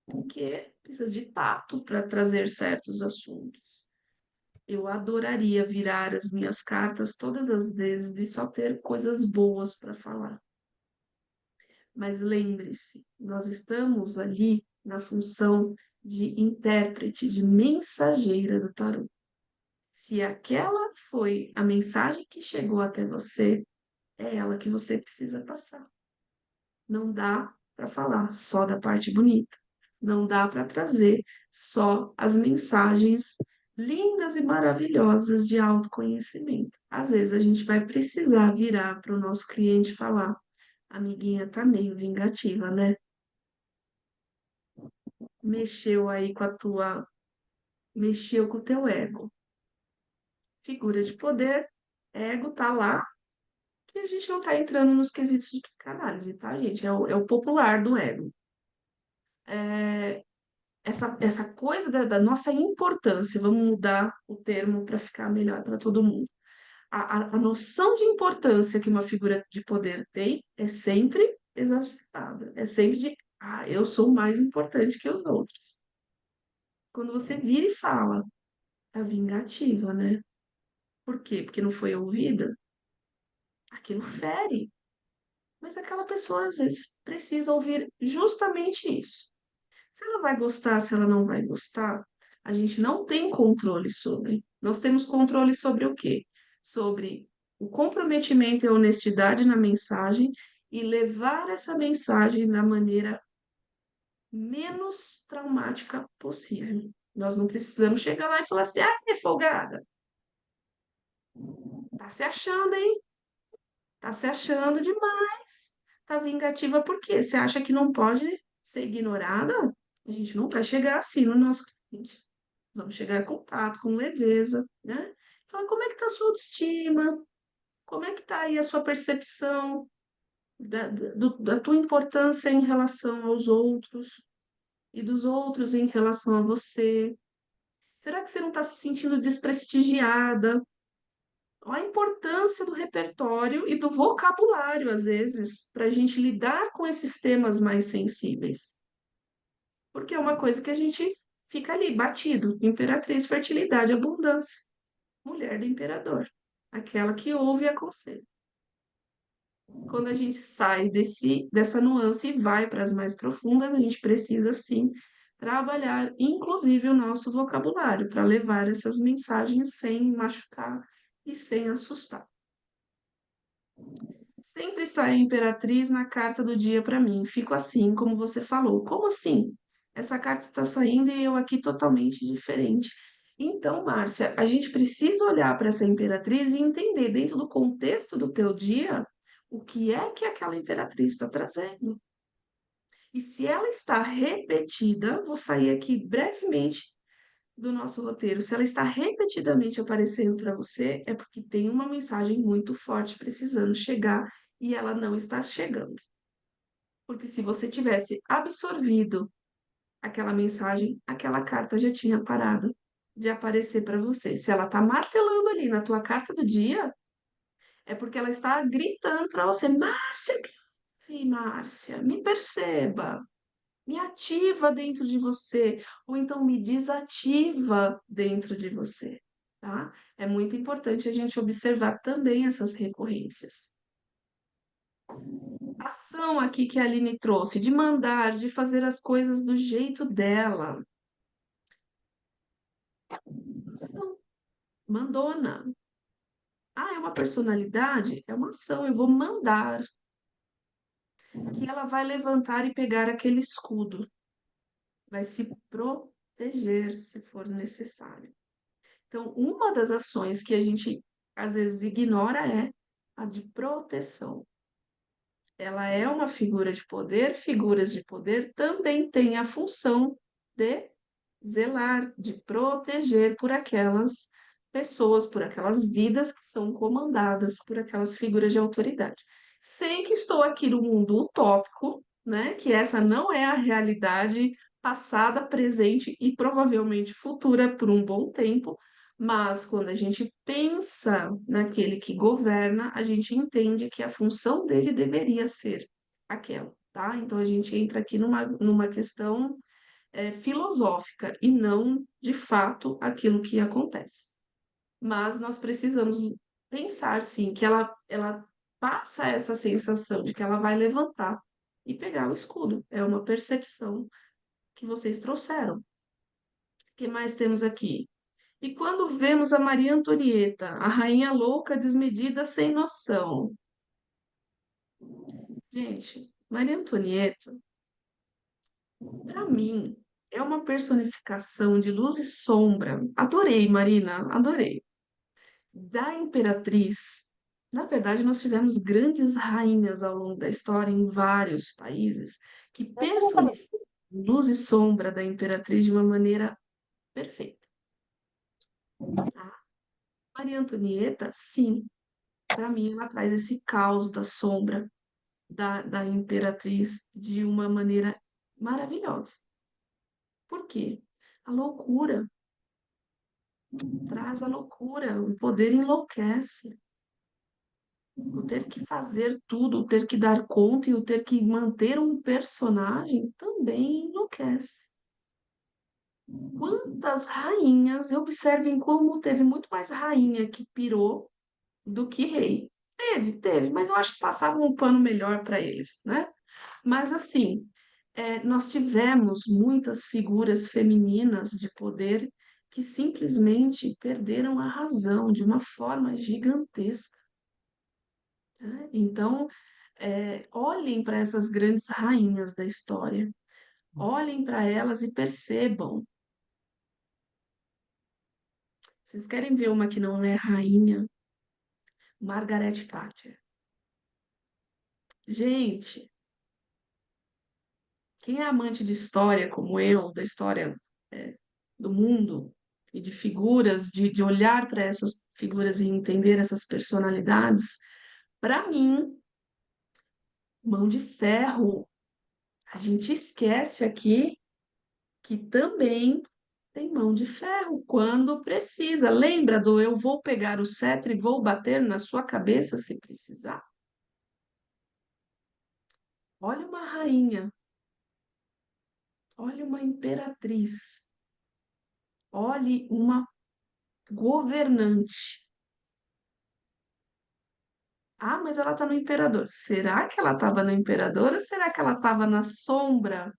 A: Porque precisa de tato para trazer certos assuntos. Eu adoraria virar as minhas cartas todas as vezes e só ter coisas boas para falar. Mas lembre-se, nós estamos ali na função de intérprete, de mensageira do tarô. Se aquela foi a mensagem que chegou até você, é ela que você precisa passar. Não dá para falar só da parte bonita. Não dá para trazer só as mensagens lindas e maravilhosas de autoconhecimento. Às vezes a gente vai precisar virar para o nosso cliente e falar: amiguinha, tá meio vingativa, né? Mexeu aí com a tua, mexeu com o teu ego. Figura de poder, ego tá lá, que a gente não tá entrando nos quesitos de psicanálise, tá, gente? É o popular do ego. É, essa coisa da nossa importância, vamos mudar o termo para ficar melhor para todo mundo. A noção de importância que uma figura de poder tem é sempre exacerbada, é sempre de, eu sou mais importante que os outros. Quando você vira e fala, tá vingativa, né? Por quê? Porque não foi ouvida? Aquilo fere. Mas aquela pessoa, às vezes, precisa ouvir justamente isso. Se ela vai gostar, se ela não vai gostar, a gente não tem controle sobre. Nós temos controle sobre o quê? Sobre o comprometimento e a honestidade na mensagem e levar essa mensagem da maneira menos traumática possível. Nós não precisamos chegar lá e falar assim: é folgada, tá se achando, hein? Tá se achando demais. Tá vingativa por quê? Você acha que não pode ser ignorada? A gente não vai chegar assim no nosso cliente. Vamos chegar em contato com leveza, né? Fala, como é que tá a sua autoestima? Como é que tá aí a sua percepção da tua importância em relação aos outros e dos outros em relação a você? Será que você não está se sentindo desprestigiada? A importância do repertório e do vocabulário, às vezes, para a gente lidar com esses temas mais sensíveis. Porque é uma coisa que a gente fica ali, batido. Imperatriz, fertilidade, abundância. Mulher do imperador. Aquela que ouve e aconselha. Quando a gente sai dessa nuance e vai para as mais profundas, a gente precisa, sim, trabalhar, inclusive, o nosso vocabulário, para levar essas mensagens sem machucar e sem assustar. Sempre sai a Imperatriz na carta do dia para mim. Fico assim, como você falou. Como assim? Essa carta está saindo e eu aqui totalmente diferente. Então, Márcia, a gente precisa olhar para essa Imperatriz e entender, dentro do contexto do teu dia, o que é que aquela Imperatriz está trazendo. E se ela está repetida, vou sair aqui brevemente do nosso roteiro. Se ela está repetidamente aparecendo para você, é porque tem uma mensagem muito forte precisando chegar e ela não está chegando. Porque se você tivesse absorvido aquela mensagem, aquela carta já tinha parado de aparecer para você. Se ela está martelando ali na tua carta do dia, é porque ela está gritando para você: Márcia, Márcia, me perceba. Me ativa dentro de você, ou então me desativa dentro de você, tá? É muito importante a gente observar também essas recorrências. A ação aqui que a Aline trouxe, de mandar, de fazer as coisas do jeito dela. Ação, mandona. É uma personalidade? É uma ação, eu vou mandar. Que ela vai levantar e pegar aquele escudo. Vai se proteger se for necessário. Então, uma das ações que a gente às vezes ignora é a de proteção. Ela é uma figura de poder, figuras de poder também têm a função de zelar, de proteger por aquelas pessoas, por aquelas vidas que são comandadas por aquelas figuras de autoridade. Sei que estou aqui no mundo utópico, né? Que essa não é a realidade passada, presente e provavelmente futura por um bom tempo, mas quando a gente pensa naquele que governa, a gente entende que a função dele deveria ser aquela, tá? Então a gente entra aqui numa questão filosófica e não, de fato, aquilo que acontece. Mas nós precisamos pensar, sim, que ela passa essa sensação de que ela vai levantar e pegar o escudo. É uma percepção que vocês trouxeram. O que mais temos aqui? E quando vemos a Maria Antonieta, a rainha louca, desmedida, sem noção. Gente, Maria Antonieta, para mim, É uma personificação de luz e sombra. Adorei, Marina, adorei. Da Imperatriz. Na verdade, nós tivemos grandes rainhas ao longo da história em vários países que personificam luz e sombra da Imperatriz de uma maneira perfeita. A Maria Antonieta, sim, para mim, ela traz esse caos da sombra da Imperatriz de uma maneira maravilhosa. Por quê? A loucura traz a loucura, o poder enlouquece. O ter que fazer tudo, o ter que dar conta e o ter que manter um personagem também enlouquece. Quantas rainhas, e observem como teve muito mais rainha que pirou do que rei. Teve, mas eu acho que passavam um pano melhor para eles, né? Mas assim, nós tivemos muitas figuras femininas de poder que simplesmente perderam a razão de uma forma gigantesca, né? Então, olhem para essas grandes rainhas da história, olhem para elas e percebam. Vocês querem ver uma que não é rainha? Margaret Thatcher. Gente, quem é amante de história como eu, da história, do mundo e de figuras, de olhar para essas figuras e entender essas personalidades, para mim, mão de ferro, a gente esquece aqui que também tem mão de ferro quando precisa. Lembra do eu vou pegar o cetro e vou bater na sua cabeça se precisar? Olha uma rainha, olha uma imperatriz, olhe uma governante. Ah, mas ela está no imperador. Será que ela estava no imperador ou será que ela estava na sombra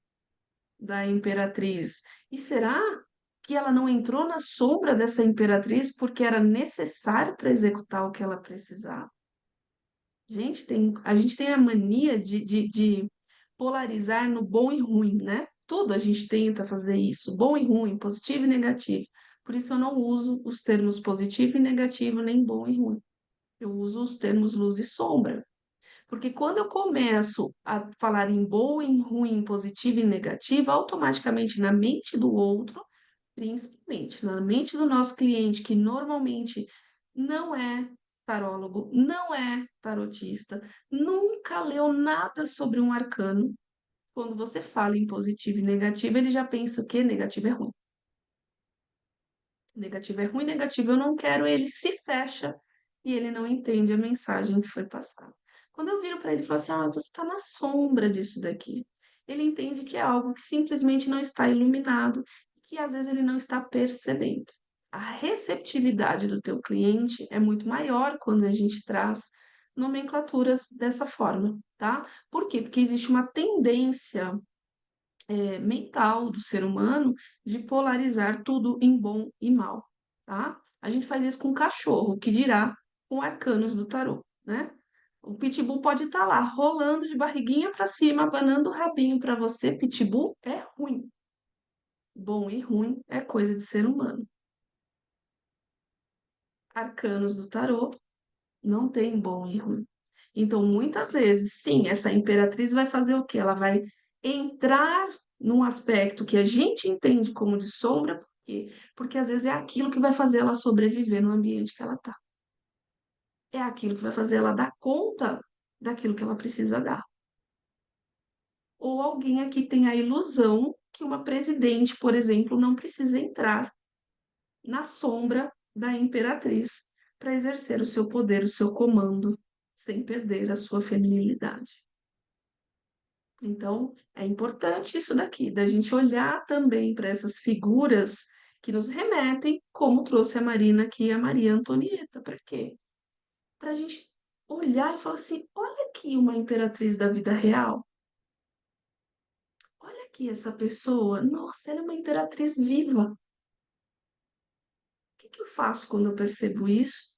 A: da imperatriz? E será que ela não entrou na sombra dessa imperatriz porque era necessário para executar o que ela precisava? A gente tem a mania de polarizar no bom e ruim, né? Tudo a gente tenta fazer isso, bom e ruim, positivo e negativo. Por isso eu não uso os termos positivo e negativo, nem bom e ruim. Eu uso os termos luz e sombra. Porque quando eu começo a falar em bom, em ruim, em positivo e negativo, automaticamente na mente do outro, principalmente na mente do nosso cliente, que normalmente não é tarólogo, não é tarotista, nunca leu nada sobre um arcano, quando você fala em positivo e negativo, ele já pensa o quê? Negativo é ruim. Negativo é ruim, negativo eu não quero, ele se fecha e ele não entende a mensagem que foi passada. Quando eu viro para ele e falo assim, ah, você está na sombra disso daqui. Ele entende que é algo que simplesmente não está iluminado, que às vezes ele não está percebendo. A receptividade do teu cliente é muito maior quando a gente traz nomenclaturas dessa forma, tá? Por quê? Porque existe uma tendência mental do ser humano de polarizar tudo em bom e mal, tá? A gente faz isso com cachorro, que dirá com arcanos do tarô, né? O pitbull pode estar lá, rolando de barriguinha para cima, abanando o rabinho para você. Pitbull é ruim. Bom e ruim é coisa de ser humano. Arcanos do tarô não tem bom e ruim. Então, muitas vezes, sim, essa imperatriz vai fazer o quê? Ela vai entrar num aspecto que a gente entende como de sombra, por quê? Porque às vezes é aquilo que vai fazer ela sobreviver no ambiente que ela está. É aquilo que vai fazer ela dar conta daquilo que ela precisa dar. Ou alguém aqui tem a ilusão que uma presidente, por exemplo, não precisa entrar na sombra da imperatriz para exercer o seu poder, o seu comando, sem perder a sua feminilidade. Então, é importante isso daqui, da gente olhar também para essas figuras que nos remetem, como trouxe a Marina aqui, a Maria Antonieta. Para quê? Para a gente olhar e falar assim: olha aqui uma imperatriz da vida real. Olha aqui essa pessoa. Nossa, ela é uma imperatriz viva. O que que eu faço quando eu percebo isso?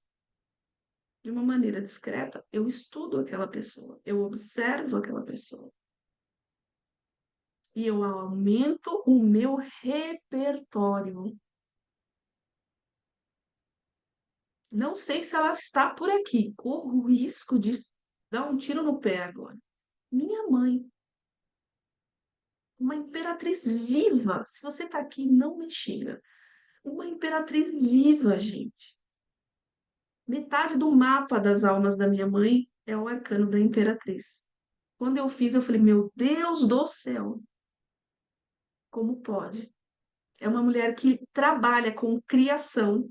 A: De uma maneira discreta, eu estudo aquela pessoa, eu observo aquela pessoa. e eu aumento o meu repertório. Não sei se ela está por aqui. Corro o risco de dar um tiro no pé agora. Minha mãe, uma imperatriz viva. Se você está aqui, não me xinga. Uma imperatriz viva, gente. Metade do mapa das almas da minha mãe é o arcano da imperatriz. Quando eu fiz, eu falei, meu Deus do céu, como pode? É uma mulher que trabalha com criação,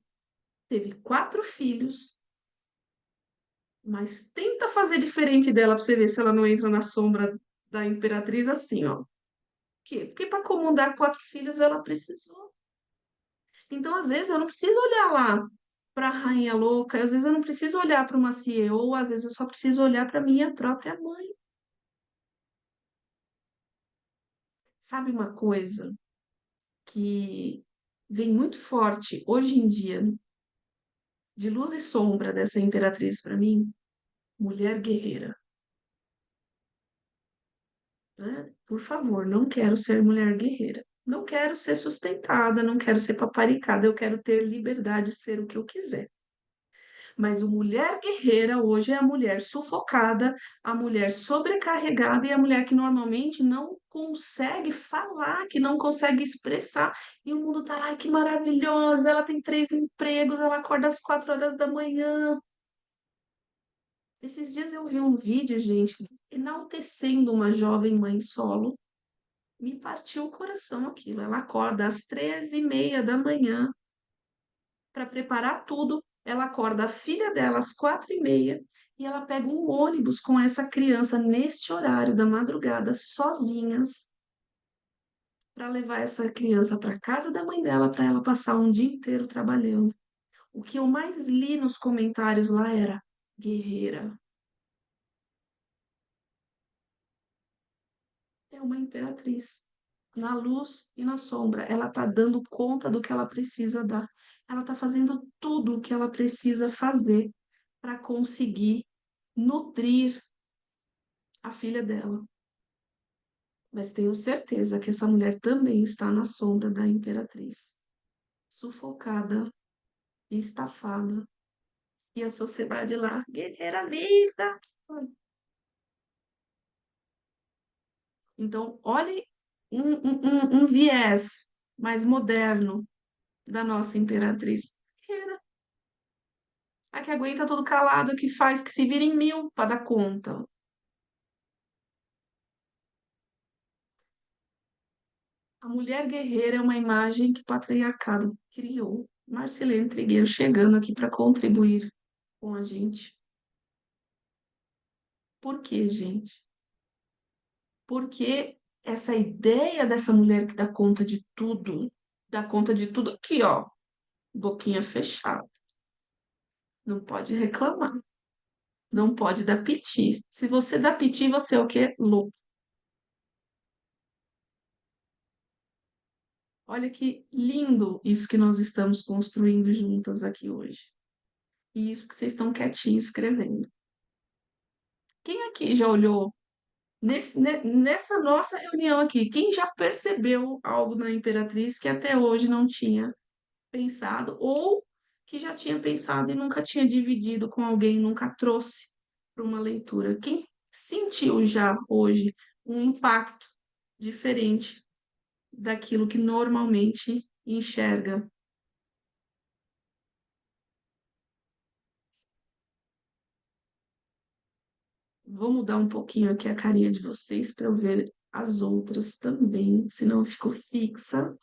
A: teve 4 filhos, mas tenta fazer diferente dela para você ver se ela não entra na sombra da imperatriz assim, ó. Por quê? Porque para comandar 4 filhos ela precisou. Então, às vezes, eu não preciso olhar lá para a rainha louca, às vezes eu não preciso olhar para uma CEO, às vezes eu só preciso olhar para minha própria mãe. Sabe uma coisa que vem muito forte hoje em dia, de luz e sombra dessa imperatriz para mim? Mulher guerreira, né? Por favor, não quero ser mulher guerreira. Não quero ser sustentada, não quero ser paparicada, eu quero ter liberdade de ser o que eu quiser. Mas o mulher guerreira hoje é a mulher sufocada, a mulher sobrecarregada e a mulher que normalmente não consegue falar, que não consegue expressar. E o mundo tá, ai, que maravilhosa, ela tem 3 empregos, ela acorda às 4 horas da manhã. Esses dias eu vi um vídeo, gente, enaltecendo uma jovem mãe solo. Me partiu o coração aquilo. Ela acorda às 13h30 da manhã para preparar tudo. Ela acorda a filha dela às 4h30 e ela pega um ônibus com essa criança neste horário da madrugada, sozinhas, para levar essa criança para casa da mãe dela, para ela passar um dia inteiro trabalhando. O que eu mais li nos comentários lá era: guerreira, é uma imperatriz. Na luz e na sombra, ela está dando conta do que ela precisa dar. Ela está fazendo tudo o que ela precisa fazer para conseguir nutrir a filha dela. Mas tenho certeza que essa mulher também está na sombra da imperatriz, sufocada, estafada, e a sociedade lá, guerreira linda. Então, olhe um viés mais moderno da nossa imperatriz. Guerreira. A que aguenta tudo calado, que faz que se vira em mil para dar conta. A mulher guerreira é uma imagem que o patriarcado criou. Marcelene Trigueiro chegando aqui para contribuir com a gente. Por quê, gente? Porque essa ideia dessa mulher que dá conta de tudo aqui, ó, boquinha fechada. Não pode reclamar, não pode dar piti. Se você dá piti, você é o quê? Louco. Olha que lindo isso que nós estamos construindo juntas aqui hoje. E isso que vocês estão quietinhos escrevendo. Quem aqui já olhou nessa nossa reunião aqui? Quem já percebeu algo na Imperatriz que até hoje não tinha pensado, ou que já tinha pensado e nunca tinha dividido com alguém, nunca trouxe para uma leitura? Quem sentiu já hoje um impacto diferente daquilo que normalmente enxerga? Vou mudar um pouquinho aqui a carinha de vocês para eu ver as outras também, senão eu fico fixa. O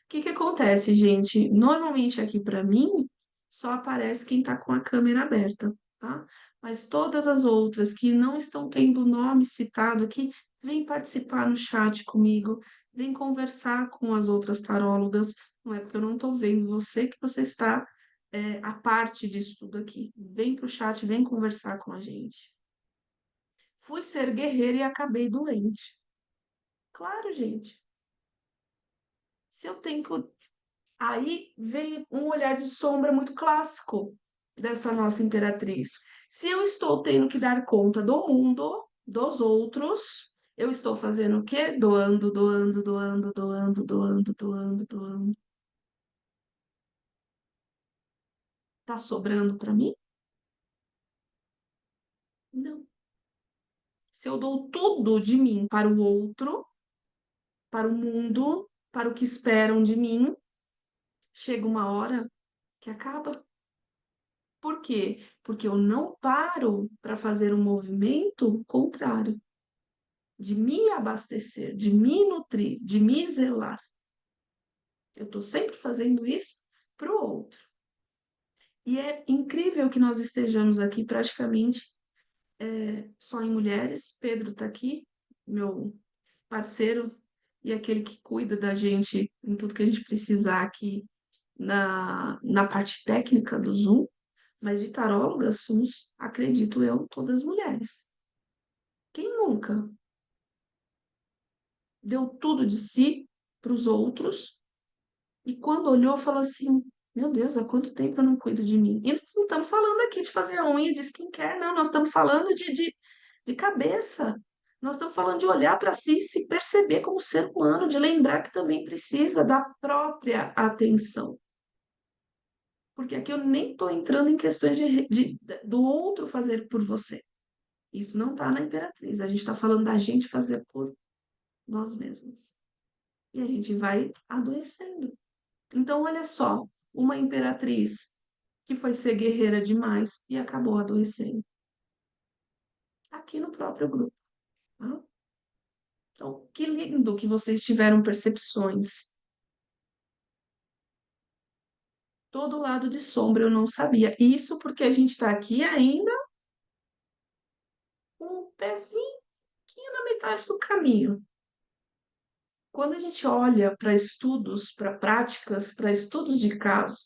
A: que que acontece, gente? Normalmente aqui para mim só aparece quem está com a câmera aberta, tá? Mas todas as outras que não estão tendo o nome citado aqui, vem participar no chat comigo, vem conversar com as outras tarólogas. Não é porque eu não estou vendo você que você está a parte disso tudo aqui. Vem para o chat, vem conversar com a gente. Fui ser guerreira e acabei doente. Claro, gente. Se eu tenho que. Aí vem um olhar de sombra muito clássico dessa nossa imperatriz. Se eu estou tendo que dar conta do mundo, dos outros, Eu estou fazendo o quê? Doando, doando, doando, doando, doando, doando, doando. Tá sobrando para mim? Não. Se eu dou tudo de mim para o outro, para o mundo, para o que esperam de mim, chega uma hora que acaba. Por quê? Porque eu não paro para fazer um movimento contrário, de me abastecer, de me nutrir, de me zelar. Eu estou sempre fazendo isso para o outro. E é incrível que nós estejamos aqui praticamente só em mulheres. Pedro está aqui, meu parceiro e aquele que cuida da gente em tudo que a gente precisar aqui na parte técnica do Zoom, mas de tarólogas somos, acredito eu, todas mulheres. Quem nunca deu tudo de si para os outros e quando olhou falou assim: Meu Deus, há quanto tempo eu não cuido de mim? E nós não estamos falando aqui de fazer a unha de skincare, não, nós estamos falando de cabeça. Nós estamos falando de olhar para si e se perceber como ser humano, de lembrar que também precisa da própria atenção. Porque aqui eu nem estou entrando em questões do outro fazer por você. Isso não está na Imperatriz. A gente está falando da gente fazer por nós mesmos. E a gente vai adoecendo. Então, olha só, uma imperatriz que foi ser guerreira demais e acabou adoecendo. Aqui no próprio grupo. Tá? Então, que lindo que vocês tiveram percepções. Todo lado de sombra eu não sabia. Isso porque a gente está aqui ainda com um pezinho na metade do caminho. Quando a gente olha para estudos, para práticas, para estudos de caso,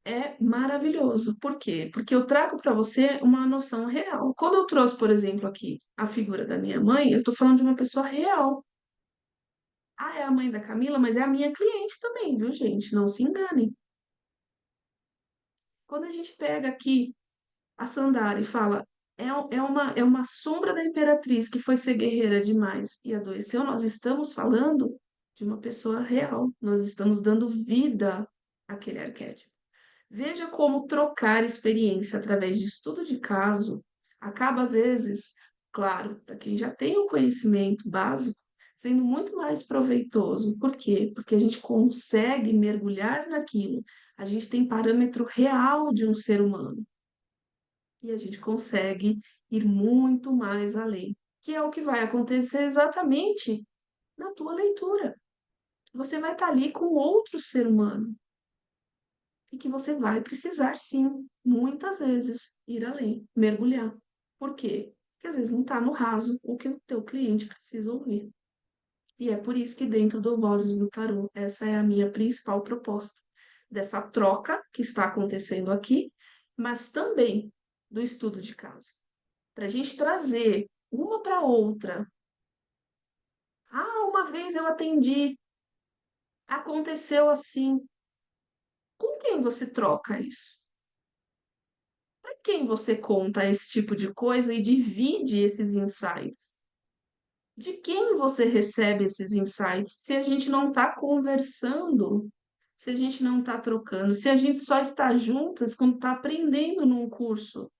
A: é maravilhoso. Por quê? Porque eu trago para você uma noção real. Quando eu trouxe, por exemplo, aqui a figura da minha mãe, eu estou falando de uma pessoa real. Ah, é a mãe da Camila, mas é a minha cliente também, viu, gente? Não se enganem. Quando a gente pega aqui a Sandara e fala, é uma sombra da Imperatriz que foi ser guerreira demais e adoeceu, nós estamos falando de uma pessoa real. Nós estamos dando vida àquele arquétipo. Veja como trocar experiência através de estudo de caso acaba, às vezes, claro, para quem já tem o conhecimento básico, sendo muito mais proveitoso. Por quê? Porque a gente consegue mergulhar naquilo, a gente tem parâmetro real de um ser humano e a gente consegue ir muito mais além, que é o que vai acontecer exatamente na tua leitura. Você vai estar ali com outro ser humano e que você vai precisar, sim, muitas vezes, ir além, mergulhar. Por quê? Porque às vezes não está no raso o que o teu cliente precisa ouvir. E é por isso que dentro do Vozes do Tarô, essa é a minha principal proposta, dessa troca que está acontecendo aqui, mas também do estudo de caso. Para a gente trazer uma para outra. Ah, uma vez eu atendi, aconteceu assim. Com quem você troca isso? Para quem você conta esse tipo de coisa e divide esses insights? De quem você recebe esses insights se a gente não está conversando, se a gente não está trocando, se a gente só está juntas quando está aprendendo num curso?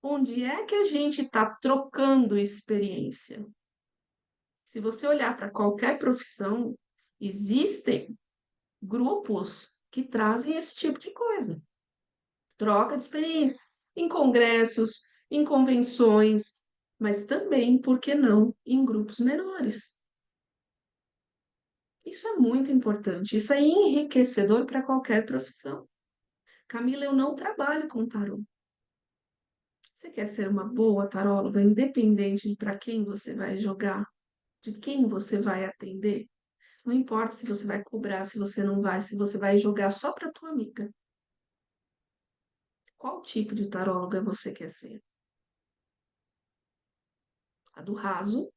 A: Onde é que a gente está trocando experiência? Se você olhar para qualquer profissão, existem grupos que trazem esse tipo de coisa. Troca de experiência em congressos, em convenções, mas também, por que não, em grupos menores. Isso é muito importante, isso é enriquecedor para qualquer profissão. Camila, eu não trabalho com tarô. Você quer ser uma boa taróloga, independente de para quem você vai jogar, de quem você vai atender? Não importa se você vai cobrar, se você não vai, se você vai jogar só para tua amiga. Qual tipo de taróloga você quer ser? A do raso,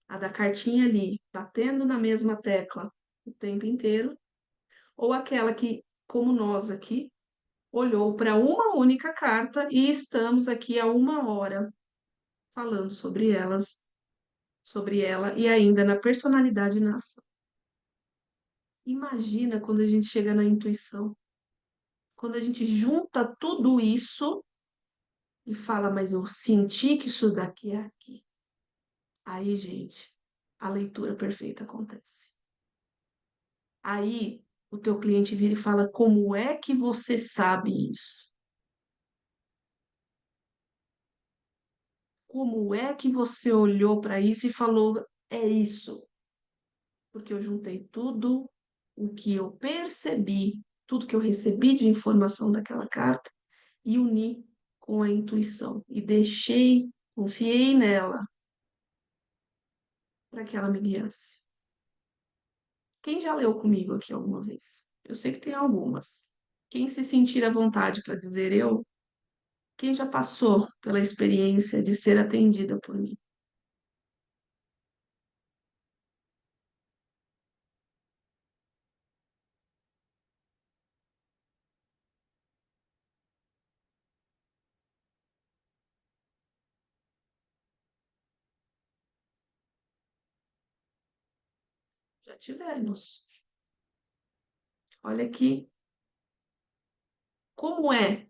A: a da cartinha ali, batendo na mesma tecla o tempo inteiro, ou aquela que, como nós aqui, olhou para uma única carta e estamos aqui há uma hora falando sobre ela e ainda na personalidade e na ação. Imagina quando a gente chega na intuição, quando a gente junta tudo isso e fala, mas eu senti que isso daqui é aqui. Aí, gente, a leitura perfeita acontece. Aí, o teu cliente vira e fala, como é que você sabe isso? Como é que você olhou para isso e falou, é isso? Porque eu juntei tudo o que eu percebi, tudo que eu recebi de informação daquela carta e uni com a intuição e deixei, confiei nela para que ela me guiasse. Quem já leu comigo aqui alguma vez? Eu sei que tem algumas. Quem se sentir à vontade para dizer eu, quem já passou pela experiência de ser atendida por mim? Já tivemos. Olha aqui como é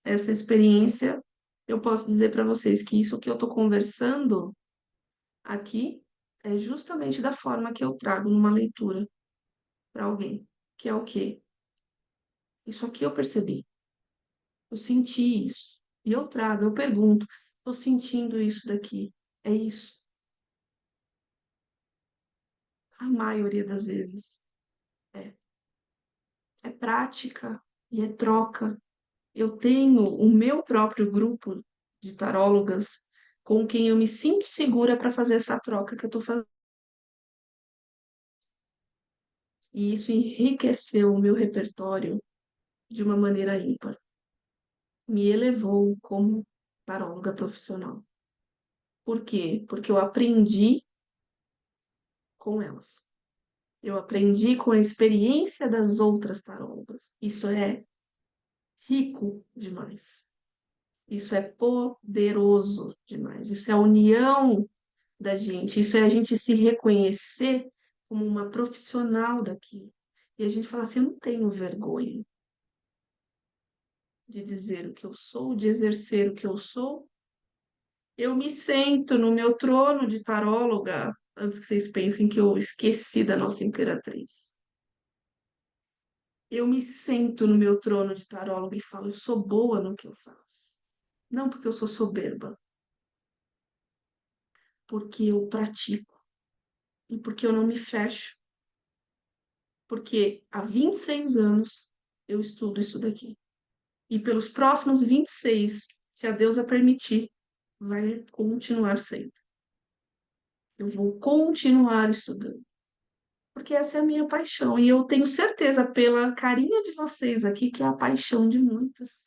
A: essa experiência. Eu posso dizer para vocês que isso que eu estou conversando aqui é justamente da forma que eu trago numa leitura para alguém, que é o quê? Isso aqui eu percebi, eu senti isso. E eu trago, eu pergunto, estou sentindo isso daqui, é isso? A maioria das vezes é. É prática e é troca. Eu tenho o meu próprio grupo de tarólogas com quem eu me sinto segura para fazer essa troca que eu estou fazendo. E isso enriqueceu o meu repertório de uma maneira ímpar. Me elevou como taróloga profissional. Por quê? Porque eu aprendi com elas. Eu aprendi com a experiência das outras tarólogas. Isso é rico demais. Isso é poderoso demais. Isso é a união da gente. Isso é a gente se reconhecer como uma profissional daqui. E a gente fala assim, eu não tenho vergonha de dizer o que eu sou, de exercer o que eu sou. Eu me sento no meu trono de taróloga, antes que vocês pensem que eu esqueci da nossa imperatriz. Eu me sento no meu trono de taróloga e falo, eu sou boa no que eu faço. Não porque eu sou soberba, porque eu pratico e porque eu não me fecho. Porque há 26 anos eu estudo isso daqui. E pelos próximos 26, se a deusa permitir, vai continuar sendo. Eu vou continuar estudando. Porque essa é a minha paixão. E eu tenho certeza, pela carinha de vocês aqui, que é a paixão de muitas.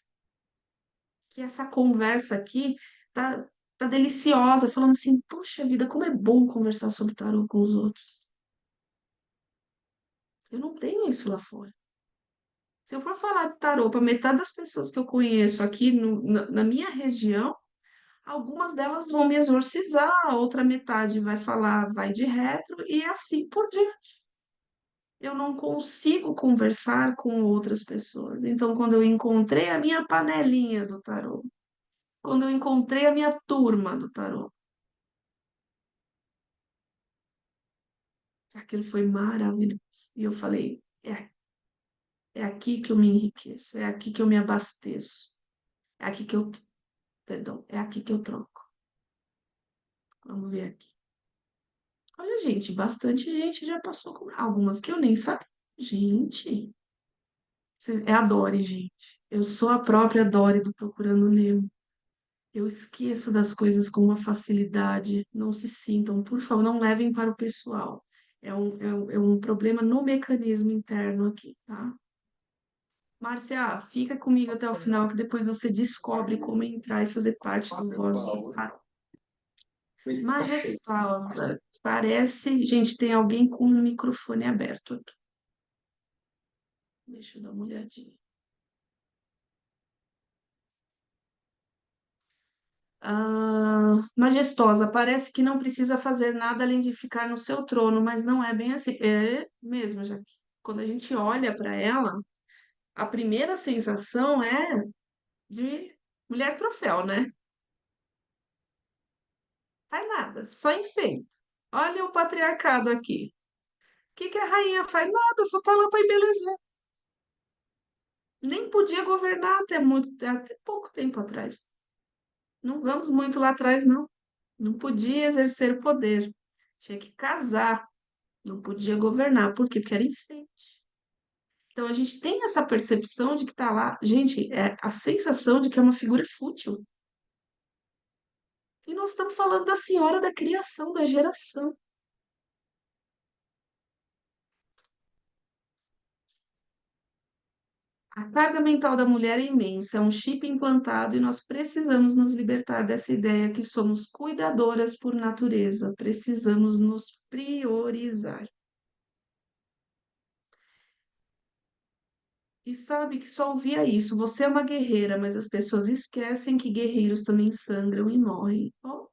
A: Que essa conversa aqui tá deliciosa, falando assim, poxa vida, como é bom conversar sobre tarô com os outros. Eu não tenho isso lá fora. Se eu for falar de tarô para metade das pessoas que eu conheço aqui na minha região, algumas delas vão me exorcizar, a outra metade vai falar, vai de retro e assim por diante. Eu não consigo conversar com outras pessoas. Então, quando eu encontrei a minha panelinha do tarô, quando eu encontrei a minha turma do tarô, aquilo foi maravilhoso. E eu falei, é aqui que eu me enriqueço, é aqui que eu me abasteço, é aqui que eu, perdão, é aqui que eu troco. Vamos ver aqui. Olha, gente, bastante gente já passou com algumas que eu nem sabia. Gente, é a Dory, gente. Eu sou a própria Dory do Procurando Nemo. Eu esqueço das coisas com uma facilidade. Não se sintam, por favor, não levem para o pessoal. É um problema no mecanismo interno aqui, tá? Márcia, fica comigo até o final, que depois você descobre como entrar e fazer parte do Voz do Tarot. Majestosa, parece. Gente, tem alguém com o microfone aberto aqui. Deixa eu dar uma olhadinha. Majestosa, parece que não precisa fazer nada além de ficar no seu trono, mas não é bem assim. É mesmo, já que quando a gente olha para ela, a primeira sensação é de mulher troféu, né? Faz nada, só enfeita. Olha o patriarcado aqui. O que que a rainha faz? Nada, só tá lá para embelezar. Nem podia governar até pouco tempo atrás. Não vamos muito lá atrás, não. Não podia exercer o poder. Tinha que casar. Não podia governar. Por quê? Porque era enfeite. Então a gente tem essa percepção de que tá lá. Gente, é a sensação de que é uma figura fútil. E nós estamos falando da senhora da criação, da geração. A carga mental da mulher é imensa, é um chip implantado e nós precisamos nos libertar dessa ideia que somos cuidadoras por natureza, precisamos nos priorizar. E sabe que só ouvia isso, você é uma guerreira, mas as pessoas esquecem que guerreiros também sangram e morrem. Oh,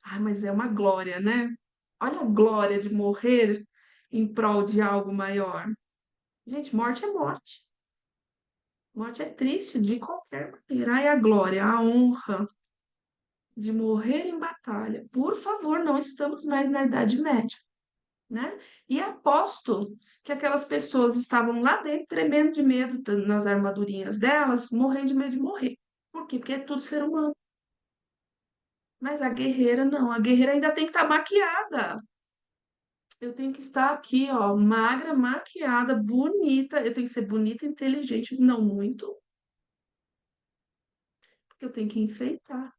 A: ai, mas é uma glória, né? Olha a glória de morrer em prol de algo maior. Gente, morte é morte. Morte é triste de qualquer maneira. Ai, a glória, a honra de morrer em batalha. Por favor, não estamos mais na Idade Média, né? E aposto que aquelas pessoas estavam lá dentro tremendo de medo nas armadurinhas delas, morrendo de medo de morrer. Por quê? Porque é tudo ser humano. Mas a guerreira não, a guerreira ainda tem que estar maquiada. Eu tenho que estar aqui, ó, magra, maquiada, bonita. Eu tenho que ser bonita, inteligente, não muito, porque eu tenho que enfeitar.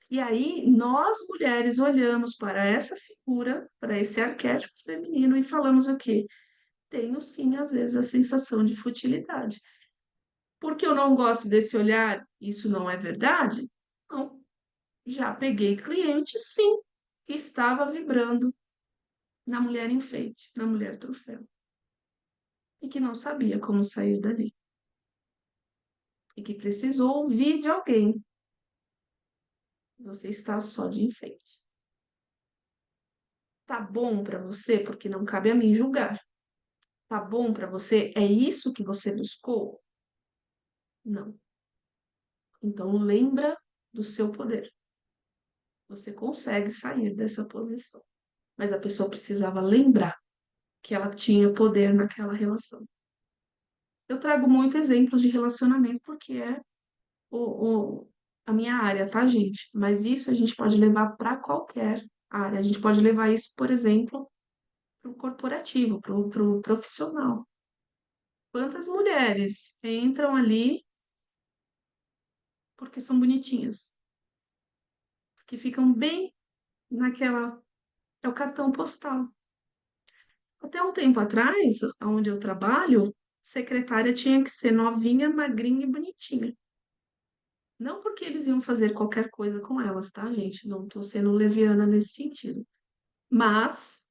A: E aí, nós mulheres olhamos para essa figura, para esse arquétipo feminino e falamos o quê? Tenho sim, às vezes, a sensação de futilidade. Porque eu não gosto desse olhar, isso não é verdade? Não. Já peguei cliente, sim, que estava vibrando na mulher enfeite, na mulher troféu, e que não sabia como sair dali, e que precisou ouvir de alguém. Você está só de enfeite. Tá bom para você, porque não cabe a mim julgar. Tá bom para você? É isso que você buscou? Não. Então lembra do seu poder. Você consegue sair dessa posição. Mas a pessoa precisava lembrar que ela tinha poder naquela relação. Eu trago muito exemplos de relacionamento porque é a minha área, tá, gente? Mas isso a gente pode levar para qualquer área. A gente pode levar isso, por exemplo, para o corporativo, para o profissional. Quantas mulheres entram ali porque são bonitinhas, porque ficam bem naquela. É o cartão postal. Até um tempo atrás, onde eu trabalho, secretária tinha que ser novinha, magrinha e bonitinha. Não porque eles iam fazer qualquer coisa com elas, tá, gente? Não estou sendo leviana nesse sentido. Mas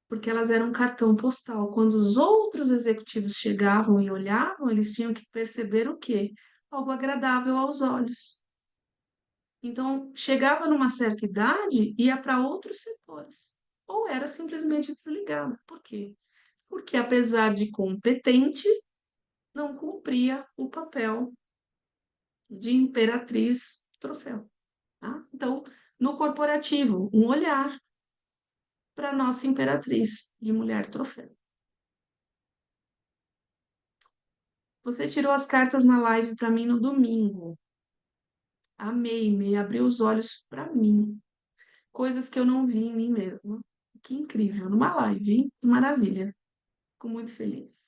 A: porque elas eram um cartão postal. Quando os outros executivos chegavam e olhavam, eles tinham que perceber o quê? Algo agradável aos olhos. Então, chegava numa certa idade, ia para outros setores. Ou era simplesmente desligada. Por quê? Porque, apesar de competente, não cumpria o papel de imperatriz troféu. Tá? Então, no corporativo, um olhar para a nossa imperatriz de mulher troféu. Você tirou as cartas na live para mim no domingo. Amei, me abriu os olhos para mim. Coisas que eu não vi em mim mesma. Que incrível, numa live, hein? Que maravilha. Fico muito feliz.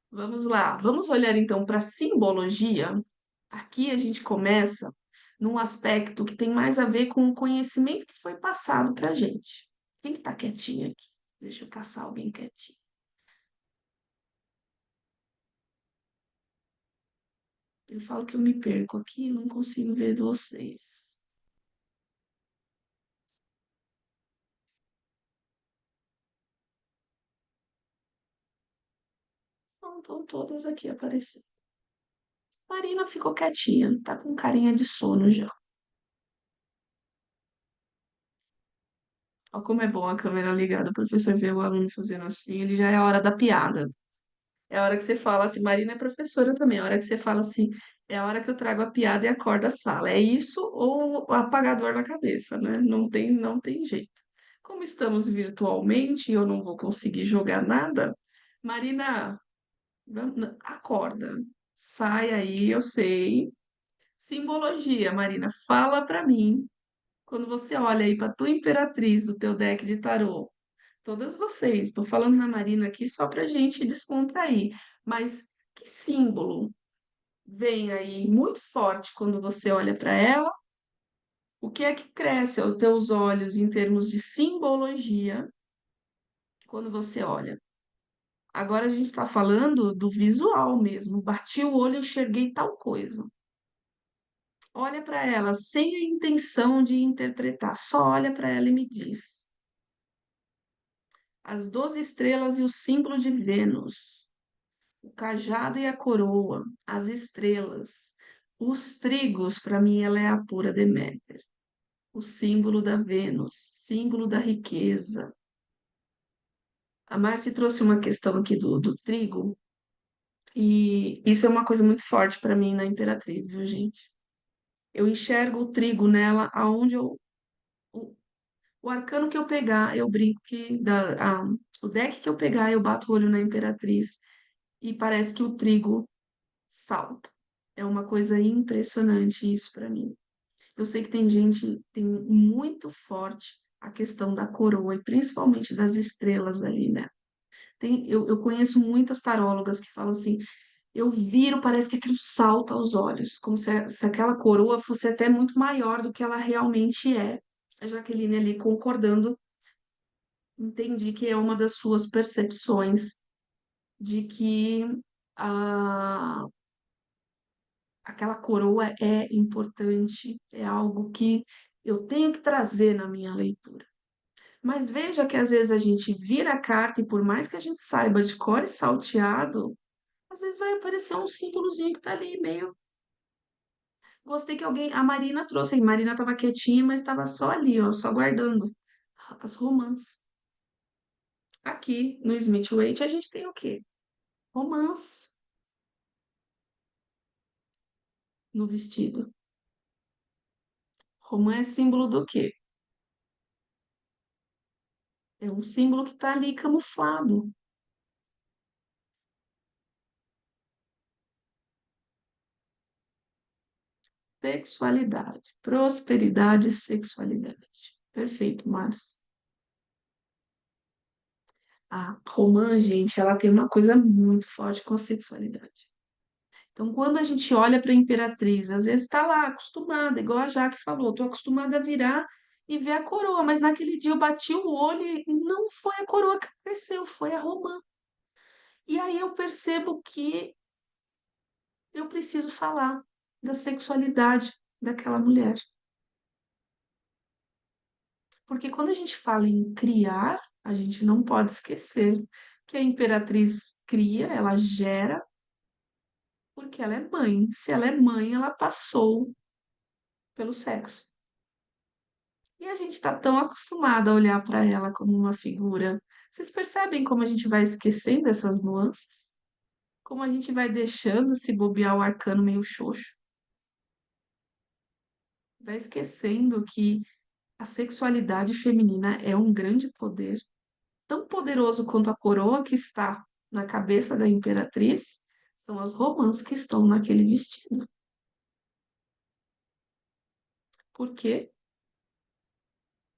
A: Vamos lá, vamos olhar então para a simbologia. Aqui a gente começa num aspecto que tem mais a ver com o conhecimento que foi passado para a gente. Quem está quietinho aqui? Deixa eu caçar alguém quietinho. Eu falo que eu me perco aqui, eu não consigo ver vocês. Não estão todas aqui aparecendo. Marina ficou quietinha, tá com carinha de sono já. Olha como é bom a câmera ligada, o professor vê o aluno fazendo assim, ele já é a hora da piada. É a hora que você fala assim, Marina é professora também, é a hora que você fala assim, é a hora que eu trago a piada e acordo a sala. É isso ou o apagador na cabeça, né? Não tem jeito. Como estamos virtualmente e eu não vou conseguir jogar nada, Marina, acorda. Sai aí, eu sei. Simbologia, Marina, fala pra mim. Quando você olha aí para tua imperatriz do teu deck de tarô, todas vocês, estou falando na Marina aqui só para gente descontrair, mas que símbolo vem aí muito forte quando você olha para ela? O que é que cresce aos teus olhos em termos de simbologia quando você olha? Agora a gente está falando do visual mesmo. Bati o olho e enxerguei tal coisa. Olha para ela sem a intenção de interpretar, só olha para ela e me diz. As 12 estrelas e o símbolo de Vênus, o cajado e a coroa, as estrelas, os trigos, para mim ela é a pura Deméter, o símbolo da Vênus, símbolo da riqueza. A Marci trouxe uma questão aqui do trigo, e isso é uma coisa muito forte para mim na Imperatriz, viu, gente? Eu enxergo o trigo nela aonde eu. O arcano que eu pegar, eu brinco que. O deck que eu pegar, eu bato o olho na Imperatriz e parece que o trigo salta. É uma coisa impressionante isso para mim. Eu sei que tem gente, tem muito forte a questão da coroa e principalmente das estrelas ali, né? Eu conheço muitas tarólogas que falam assim: eu viro, parece que aquilo salta aos olhos, como se aquela coroa fosse até muito maior do que ela realmente é. A Jaqueline ali concordando, entendi que é uma das suas percepções de que a aquela coroa é importante, é algo que eu tenho que trazer na minha leitura. Mas veja que às vezes a gente vira a carta e por mais que a gente saiba de cor e salteado, às vezes vai aparecer um símbolozinho que tá ali meio. Gostei que alguém, a Marina trouxe, a Marina estava quietinha, mas estava só ali, ó, só guardando as romãs. Aqui no Smith Waite a gente tem o quê? Romãs no vestido. Romã é símbolo do quê? É um símbolo que está ali camuflado. Sexualidade, prosperidade e sexualidade. Perfeito, Márcia. A romã, gente, ela tem uma coisa muito forte com a sexualidade. Então, quando a gente olha para a imperatriz, às vezes está lá acostumada, igual a Jaque falou, estou acostumada a virar e ver a coroa, mas naquele dia eu bati o olho e não foi a coroa que cresceu, foi a romã. E aí eu percebo que eu preciso falar da sexualidade daquela mulher. Porque quando a gente fala em criar, a gente não pode esquecer que a imperatriz cria, ela gera, porque ela é mãe. Se ela é mãe, ela passou pelo sexo. E a gente está tão acostumada a olhar para ela como uma figura. Vocês percebem como a gente vai esquecendo essas nuances? Como a gente vai deixando se bobear o arcano meio xoxo? Vai esquecendo que a sexualidade feminina é um grande poder tão poderoso quanto a coroa que está na cabeça da imperatriz, são as romãs que estão naquele vestido. Por quê?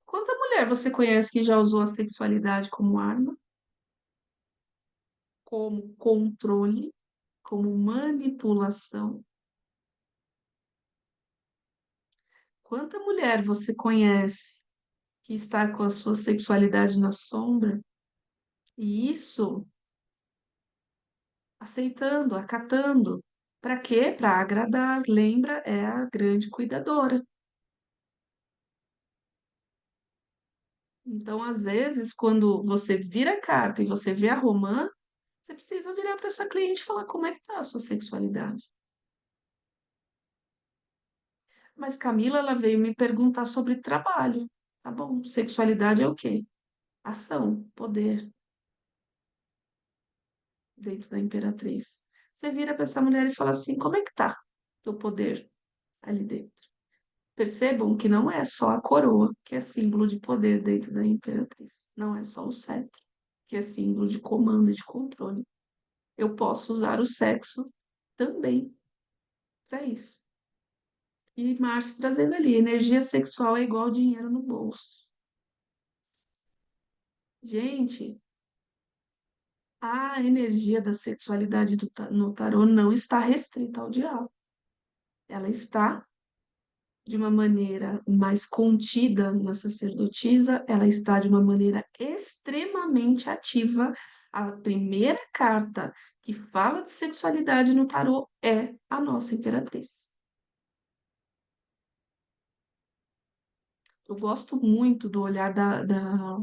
A: Quanta mulher você conhece que já usou a sexualidade como arma, como controle, como manipulação? Quanta mulher você conhece que está com a sua sexualidade na sombra e isso aceitando, acatando? Para quê? Para agradar. Lembra, é a grande cuidadora. Então, às vezes, quando você vira a carta e você vê a romã, você precisa virar para essa cliente e falar como é que tá a sua sexualidade. Mas Camila, ela veio me perguntar sobre trabalho. Tá bom, sexualidade é o quê? Ação, poder, dentro da Imperatriz. Você vira para essa mulher e fala assim: como é que tá teu poder ali dentro? Percebam que não é só a coroa que é símbolo de poder dentro da Imperatriz. Não é só o cetro que é símbolo de comando e de controle. Eu posso usar o sexo também para isso. E Márcio trazendo ali, energia sexual é igual dinheiro no bolso. Gente, a energia da sexualidade no tarô não está restrita ao diabo. Ela está de uma maneira mais contida na sacerdotisa, ela está de uma maneira extremamente ativa. A primeira carta que fala de sexualidade no tarô é a nossa imperatriz. Eu gosto muito do olhar da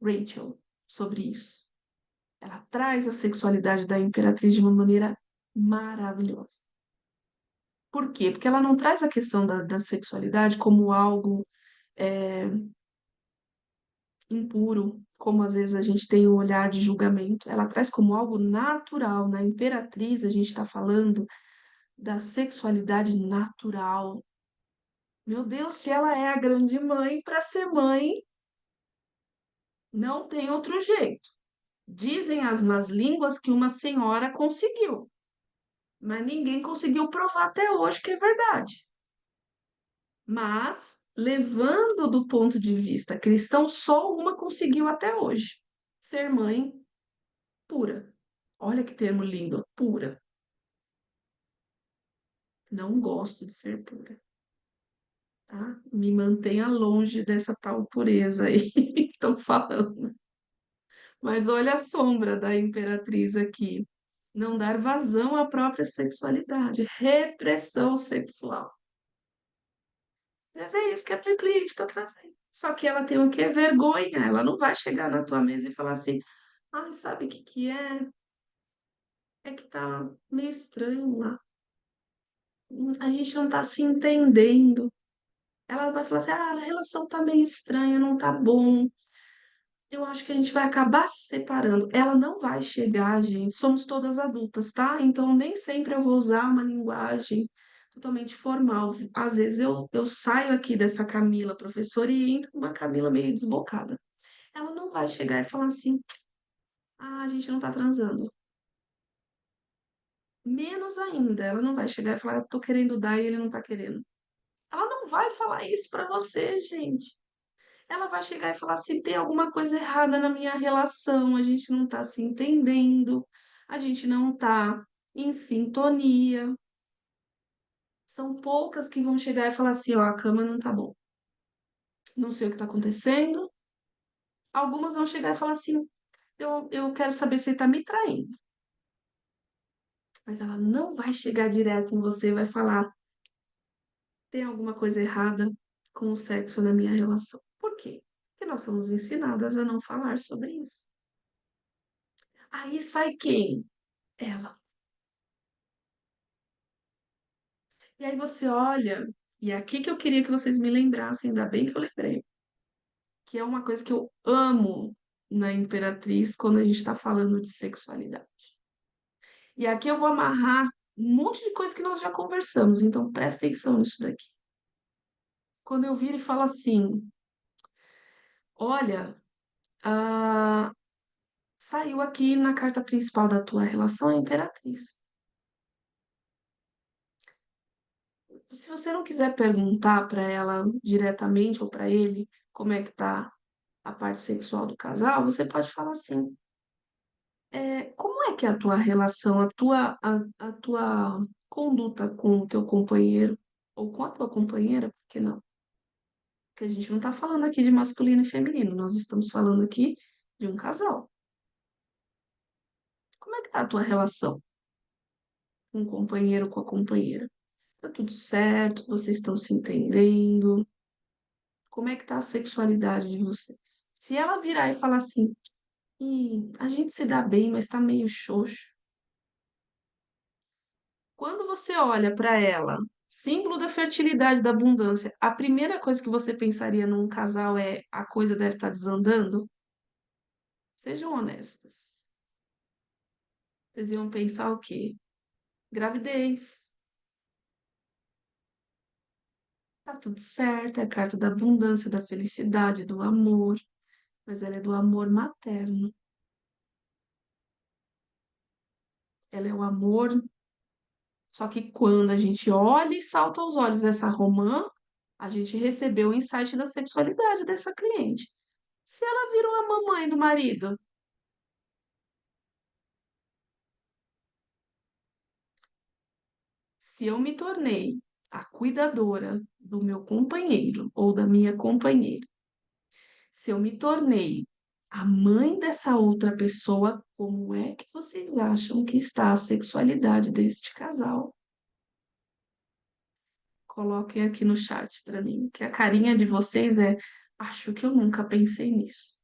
A: Rachel sobre isso. Ela traz a sexualidade da imperatriz de uma maneira maravilhosa. Por quê? Porque ela não traz a questão da sexualidade como algo é, impuro, como às vezes a gente tem um olhar de julgamento. Ela traz como algo natural. Na imperatriz, a gente está falando da sexualidade natural. Meu Deus, se ela é a grande mãe, para ser mãe, não tem outro jeito. Dizem as más línguas que uma senhora conseguiu, mas ninguém conseguiu provar até hoje que é verdade. Mas, levando do ponto de vista cristão, só uma conseguiu até hoje: ser mãe pura. Olha que termo lindo, pura. Não gosto de ser pura, tá? Me mantenha longe dessa tal pureza aí que estão falando. Mas olha a sombra da imperatriz aqui. Não dar vazão à própria sexualidade, repressão sexual. Às vezes é isso que a tua cliente está trazendo. Só que ela tem o quê? Vergonha. Ela não vai chegar na tua mesa e falar assim: ai, sabe o que que é? É que tá meio estranho lá. A gente não tá se entendendo. Ela vai falar assim: ah, a relação tá meio estranha, não tá bom. Eu acho que a gente vai acabar se separando. Ela não vai chegar, gente. Somos todas adultas, tá? Então nem sempre eu vou usar uma linguagem totalmente formal. Às vezes eu saio aqui dessa Camila, professora, e entro com uma Camila meio desbocada. Ela não vai chegar e falar assim: ah, a gente não tá transando. Menos ainda, ela não vai chegar e falar: eu tô querendo dar e ele não tá querendo. Ela não vai falar isso pra você, gente. Ela vai chegar e falar assim: tem alguma coisa errada na minha relação, a gente não tá se entendendo, a gente não tá em sintonia. São poucas que vão chegar e falar assim: ó, a cama não tá bom, não sei o que tá acontecendo. Algumas vão chegar e falar assim: eu quero saber se ele tá me traindo. Mas ela não vai chegar direto em você e vai falar: tem alguma coisa errada com o sexo na minha relação. Por quê? Porque nós somos ensinadas a não falar sobre isso. Aí sai quem? Ela. E aí você olha, e é aqui que eu queria que vocês me lembrassem, ainda bem que eu lembrei, que é uma coisa que eu amo na Imperatriz quando a gente está falando de sexualidade. E aqui eu vou amarrar um monte de coisa que nós já conversamos, então presta atenção nisso daqui. Quando eu viro e falo assim: olha, ah, saiu aqui na carta principal da tua relação a Imperatriz. Se você não quiser perguntar para ela diretamente ou para ele como é que tá a parte sexual do casal, você pode falar assim: como é que é a tua relação, a tua conduta com o teu companheiro ou com a tua companheira, por que não? Porque a gente não está falando aqui de masculino e feminino, nós estamos falando aqui de um casal. Como é que tá a tua relação com o companheiro ou com a companheira? Tá tudo certo? Vocês estão se entendendo? Como é que tá a sexualidade de vocês? Se ela virar e falar assim: a gente se dá bem, mas tá meio xoxo. Quando você olha para ela símbolo da fertilidade, da abundância. A primeira coisa que você pensaria num casal é a coisa deve estar desandando? Sejam honestas. Vocês iam pensar o quê? Gravidez. Tá tudo certo, é a carta da abundância, da felicidade, do amor, mas ela é do amor materno. Ela é o amor. Só que quando a gente olha e salta aos olhos essa romã, a gente recebeu o insight da sexualidade dessa cliente. Se ela virou a mamãe do marido, se eu me tornei a cuidadora do meu companheiro ou da minha companheira, se eu me tornei a mãe dessa outra pessoa, como é que vocês acham que está a sexualidade deste casal? Coloquem aqui no chat para mim, que a carinha de vocês é: acho que eu nunca pensei nisso.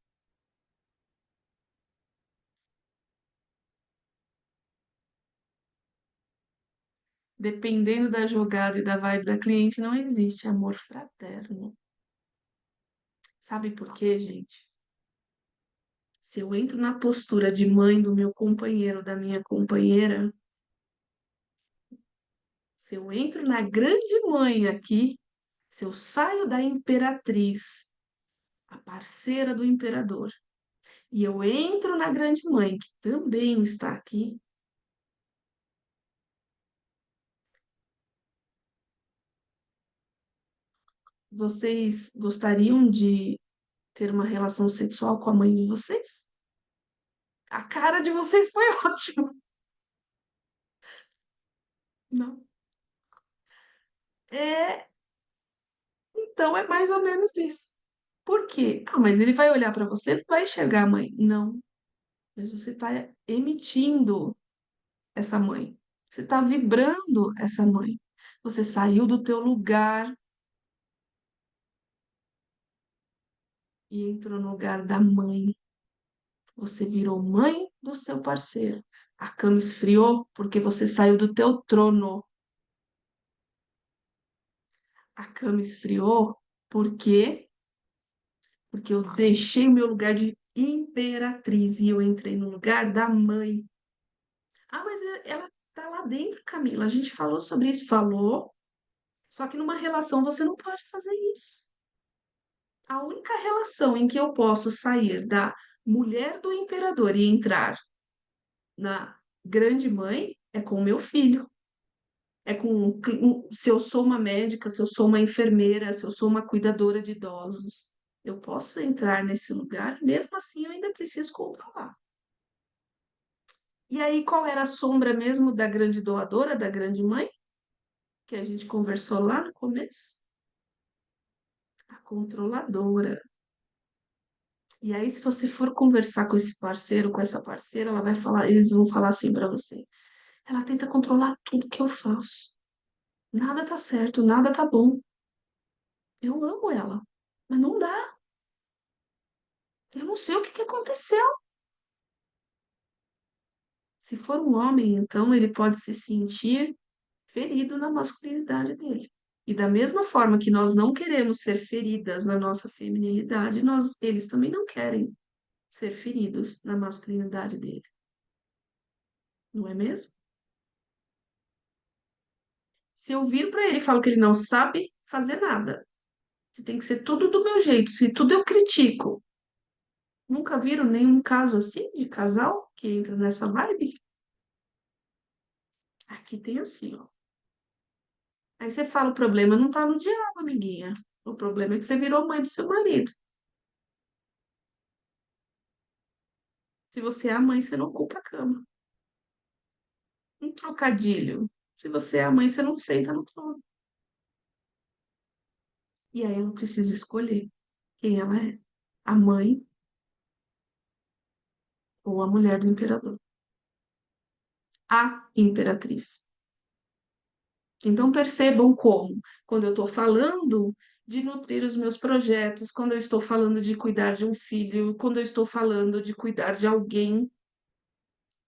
A: Dependendo da jogada e da vibe da cliente, não existe amor fraterno. Sabe por quê, gente? Se eu entro na postura de mãe do meu companheiro, da minha companheira, se eu entro na grande mãe aqui, se eu saio da imperatriz, a parceira do imperador, e eu entro na grande mãe, que também está aqui, vocês gostariam de ter uma relação sexual com a mãe de vocês? A cara de vocês foi ótima. Não. É, então é mais ou menos isso. Por quê? Ah, mas ele vai olhar para você, não vai enxergar a mãe. Não, mas você está emitindo essa mãe. Você está vibrando essa mãe. Você saiu do teu lugar e entrou no lugar da mãe. Você virou mãe do seu parceiro. A cama esfriou porque você saiu do teu trono. A cama esfriou porque porque eu deixei o meu lugar de imperatriz e eu entrei no lugar da mãe. Ah, mas ela tá lá dentro, Camila. A gente falou sobre isso, falou. Só que numa relação você não pode fazer isso. A única relação em que eu posso sair da mulher do imperador e entrar na grande mãe é com o meu filho. É com se eu sou uma médica, se eu sou uma enfermeira, se eu sou uma cuidadora de idosos. Eu posso entrar nesse lugar, mesmo assim eu ainda preciso controlar. E aí, qual era a sombra mesmo da grande doadora, da grande mãe, que a gente conversou lá no começo? A controladora. E aí, se você for conversar com esse parceiro, com essa parceira, ela vai falar, eles vão falar assim para você: ela tenta controlar tudo que eu faço. Nada tá certo, nada tá bom. Eu amo ela, mas não dá. Eu não sei o que que aconteceu. Se for um homem, então ele pode se sentir ferido na masculinidade dele. E da mesma forma que nós não queremos ser feridas na nossa feminilidade, eles também não querem ser feridos na masculinidade dele, não é mesmo? Se eu vir para ele e falo que ele não sabe fazer nada, se tem que ser tudo do meu jeito, se tudo eu critico, nunca viram nenhum caso assim de casal que entra nessa vibe? Aqui tem assim, ó. Aí você fala, o problema não tá no diabo, amiguinha. O problema é que você virou mãe do seu marido. Se você é a mãe, você não ocupa a cama. Um trocadilho. Se você é a mãe, você não senta no trono. E aí ela precisa escolher quem ela é. A mãe ou a mulher do imperador. A imperatriz. Então percebam como, quando eu estou falando de nutrir os meus projetos, quando eu estou falando de cuidar de um filho, quando eu estou falando de cuidar de alguém,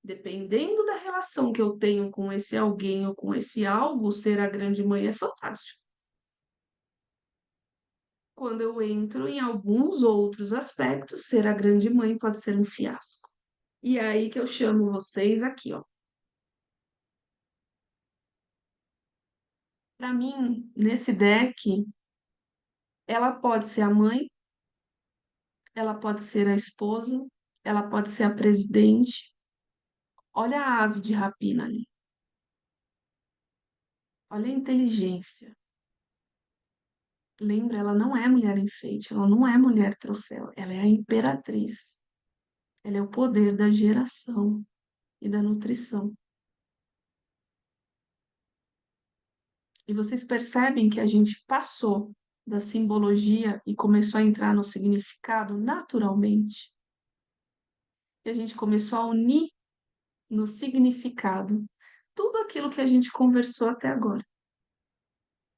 A: Dependendo da relação que eu tenho com esse alguém ou com esse algo, ser a grande mãe é fantástico. Quando eu entro em alguns outros aspectos, ser a grande mãe pode ser um fiasco. E é aí que eu chamo vocês aqui, ó. Para mim, nesse deck, ela pode ser a mãe, ela pode ser a esposa, ela pode ser a presidente. Olha a ave de rapina ali. Olha a inteligência. Lembra, ela não é mulher enfeite, ela não é mulher troféu, ela é a imperatriz. Ela é o poder da geração e da nutrição. E vocês percebem que a gente passou da simbologia e começou a entrar no significado naturalmente. E a gente começou a unir no significado tudo aquilo que a gente conversou até agora,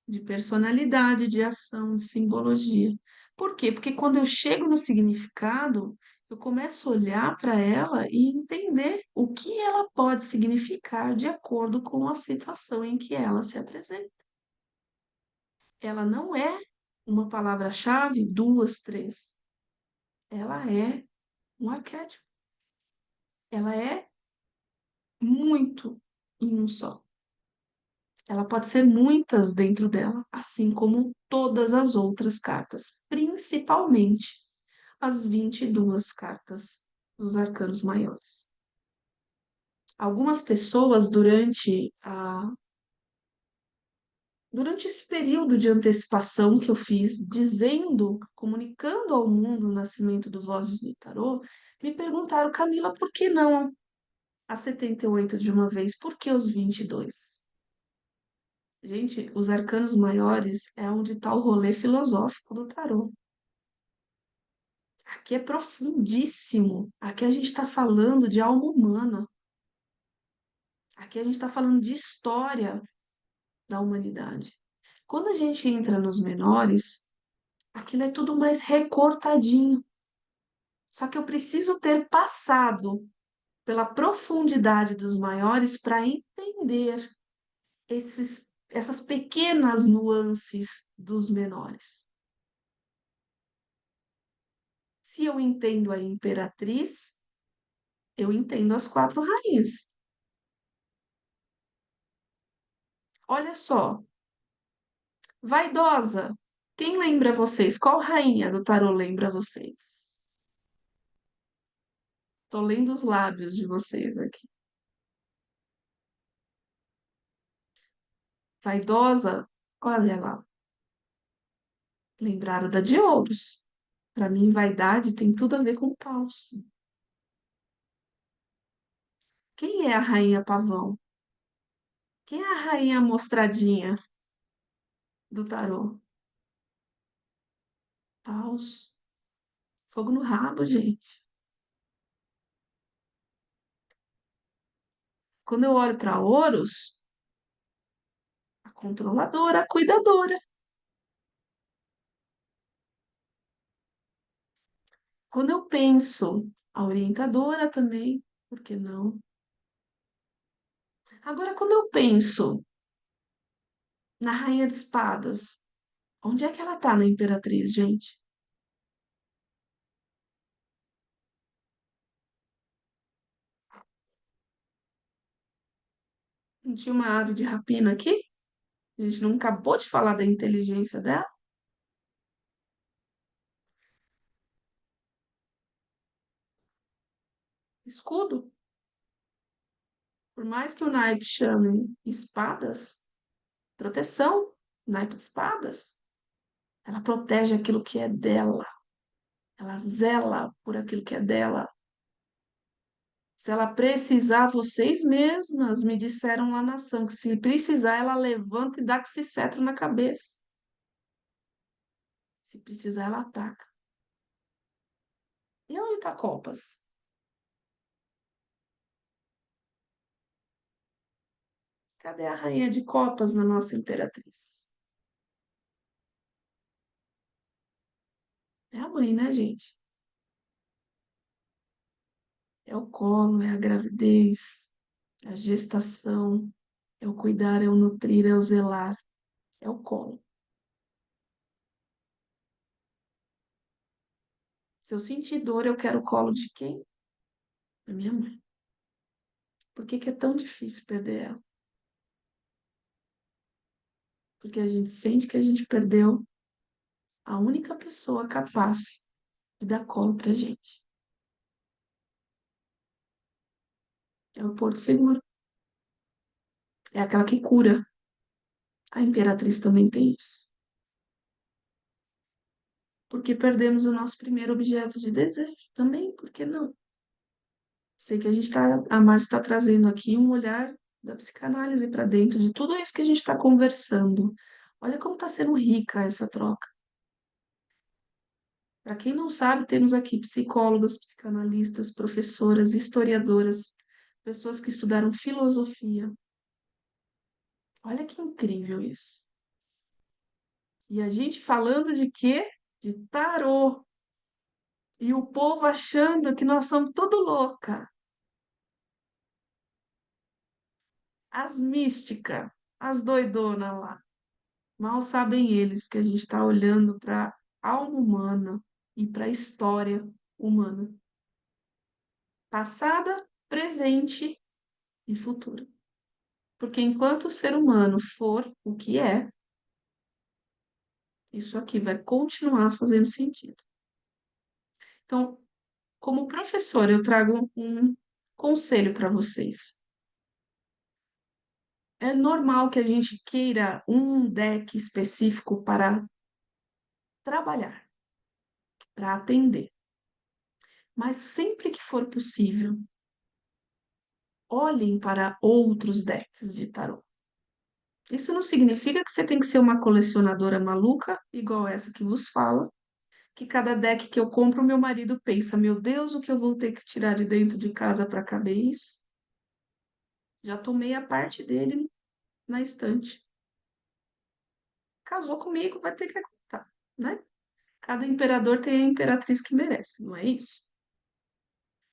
A: de personalidade, de ação, de simbologia. Por quê? Porque quando eu chego no significado, eu começo a olhar para ela e entender o que ela pode significar de acordo com a situação em que ela se apresenta. Ela não é uma palavra-chave, duas, três. Ela é um arquétipo. Ela é muito em um só. Ela pode ser muitas dentro dela, assim como todas as outras cartas, principalmente as 22 cartas dos arcanos maiores. Algumas pessoas, durante esse período de antecipação que eu fiz, dizendo, comunicando ao mundo o nascimento do Vozes do Tarô, me perguntaram, Camila, por que não a 78 de uma vez? Por que os 22? Gente, os arcanos maiores é onde está o rolê filosófico do tarô. Aqui é profundíssimo. Aqui a gente está falando de alma humana. Aqui a gente está falando de história da humanidade. Quando a gente entra nos menores, aquilo é tudo mais recortadinho. Só que eu preciso ter passado pela profundidade dos maiores para entender essas pequenas nuances dos menores. Se eu entendo a imperatriz, eu entendo as quatro rainhas. Olha só, vaidosa. Quem lembra vocês? Qual rainha do tarô lembra vocês? Tô lendo os lábios de vocês aqui. Vaidosa, olha lá. Lembraram da de ouros. Para mim, vaidade tem tudo a ver com paus. Quem é a rainha pavão? Quem é a rainha mostradinha do tarô? Paus. Fogo no rabo, gente. Quando eu olho para ouros, a controladora, a cuidadora. Quando eu penso, a orientadora também, por que não? Agora, quando eu penso na Rainha de Espadas, onde é que ela tá na Imperatriz, gente? Não tinha uma ave de rapina aqui? A gente não acabou de falar da inteligência dela? Escudo? Por mais que o naipe chame espadas, proteção, naipe de espadas, ela protege aquilo que é dela. Ela zela por aquilo que é dela. Se ela precisar, vocês mesmas me disseram lá na ação que se precisar, ela levanta e dá com esse cetro na cabeça. Se precisar, ela ataca. E onde está Copas? Cadê a rainha de Copas na nossa imperatriz? É a mãe, né, gente? É o colo, é a gravidez, é a gestação, é o cuidar, é o nutrir, é o zelar, é o colo. Se eu sentir dor, eu quero o colo de quem? Da minha mãe. Por que que é tão difícil perder ela? Porque a gente sente que a gente perdeu a única pessoa capaz de dar colo pra gente. É o Porto Seguro. É aquela que cura. A Imperatriz também tem isso. Porque perdemos o nosso primeiro objeto de desejo também, por que não? Sei que a Márcia está trazendo aqui um olhar da psicanálise para dentro de tudo isso que a gente está conversando. Olha como está sendo rica essa troca. Para quem não sabe, temos aqui psicólogas, psicanalistas, professoras, historiadoras, pessoas que estudaram filosofia. Olha que incrível isso. E a gente falando de quê? De tarô. E o povo achando que nós somos tudo louca. As místicas, as doidonas lá. Mal sabem eles que a gente está olhando para a alma humana e para a história humana, passada, presente e futura. Porque enquanto o ser humano for o que é, isso aqui vai continuar fazendo sentido. Então, como professor, eu trago um conselho para vocês. É normal que a gente queira um deck específico para trabalhar, para atender. Mas sempre que for possível, olhem para outros decks de tarô. Isso não significa que você tem que ser uma colecionadora maluca, igual essa que vos fala, que cada deck que eu compro, meu marido pensa, meu Deus, o que eu vou ter que tirar de dentro de casa para caber isso? Já tomei a parte dele na estante. Casou comigo, vai ter que aguentar, né? Cada imperador tem a imperatriz que merece, não é isso?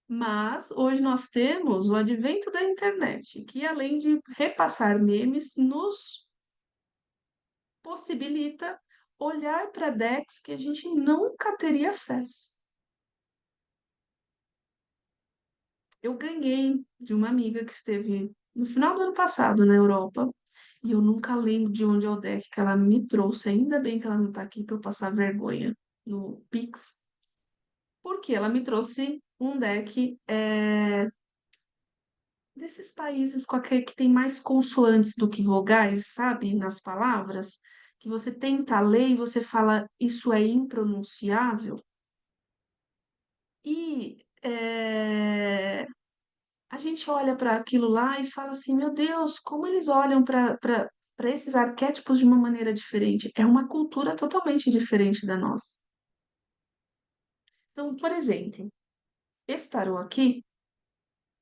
A: Mas hoje nós temos o advento da internet, que além de repassar memes, nos possibilita olhar para decks que a gente nunca teria acesso. Eu ganhei de uma amiga que esteve no final do ano passado na Europa, e eu nunca lembro de onde é o deck que ela me trouxe. Ainda bem que ela não está aqui para eu passar vergonha no Pix, porque ela me trouxe um deck desses países com aquele que tem mais consoantes do que vogais, sabe, nas palavras, que você tenta ler e você fala, isso é impronunciável. E a gente olha para aquilo lá e fala assim, meu Deus, como eles olham para esses arquétipos de uma maneira diferente. É uma cultura totalmente diferente da nossa. Então, por exemplo, esse tarô aqui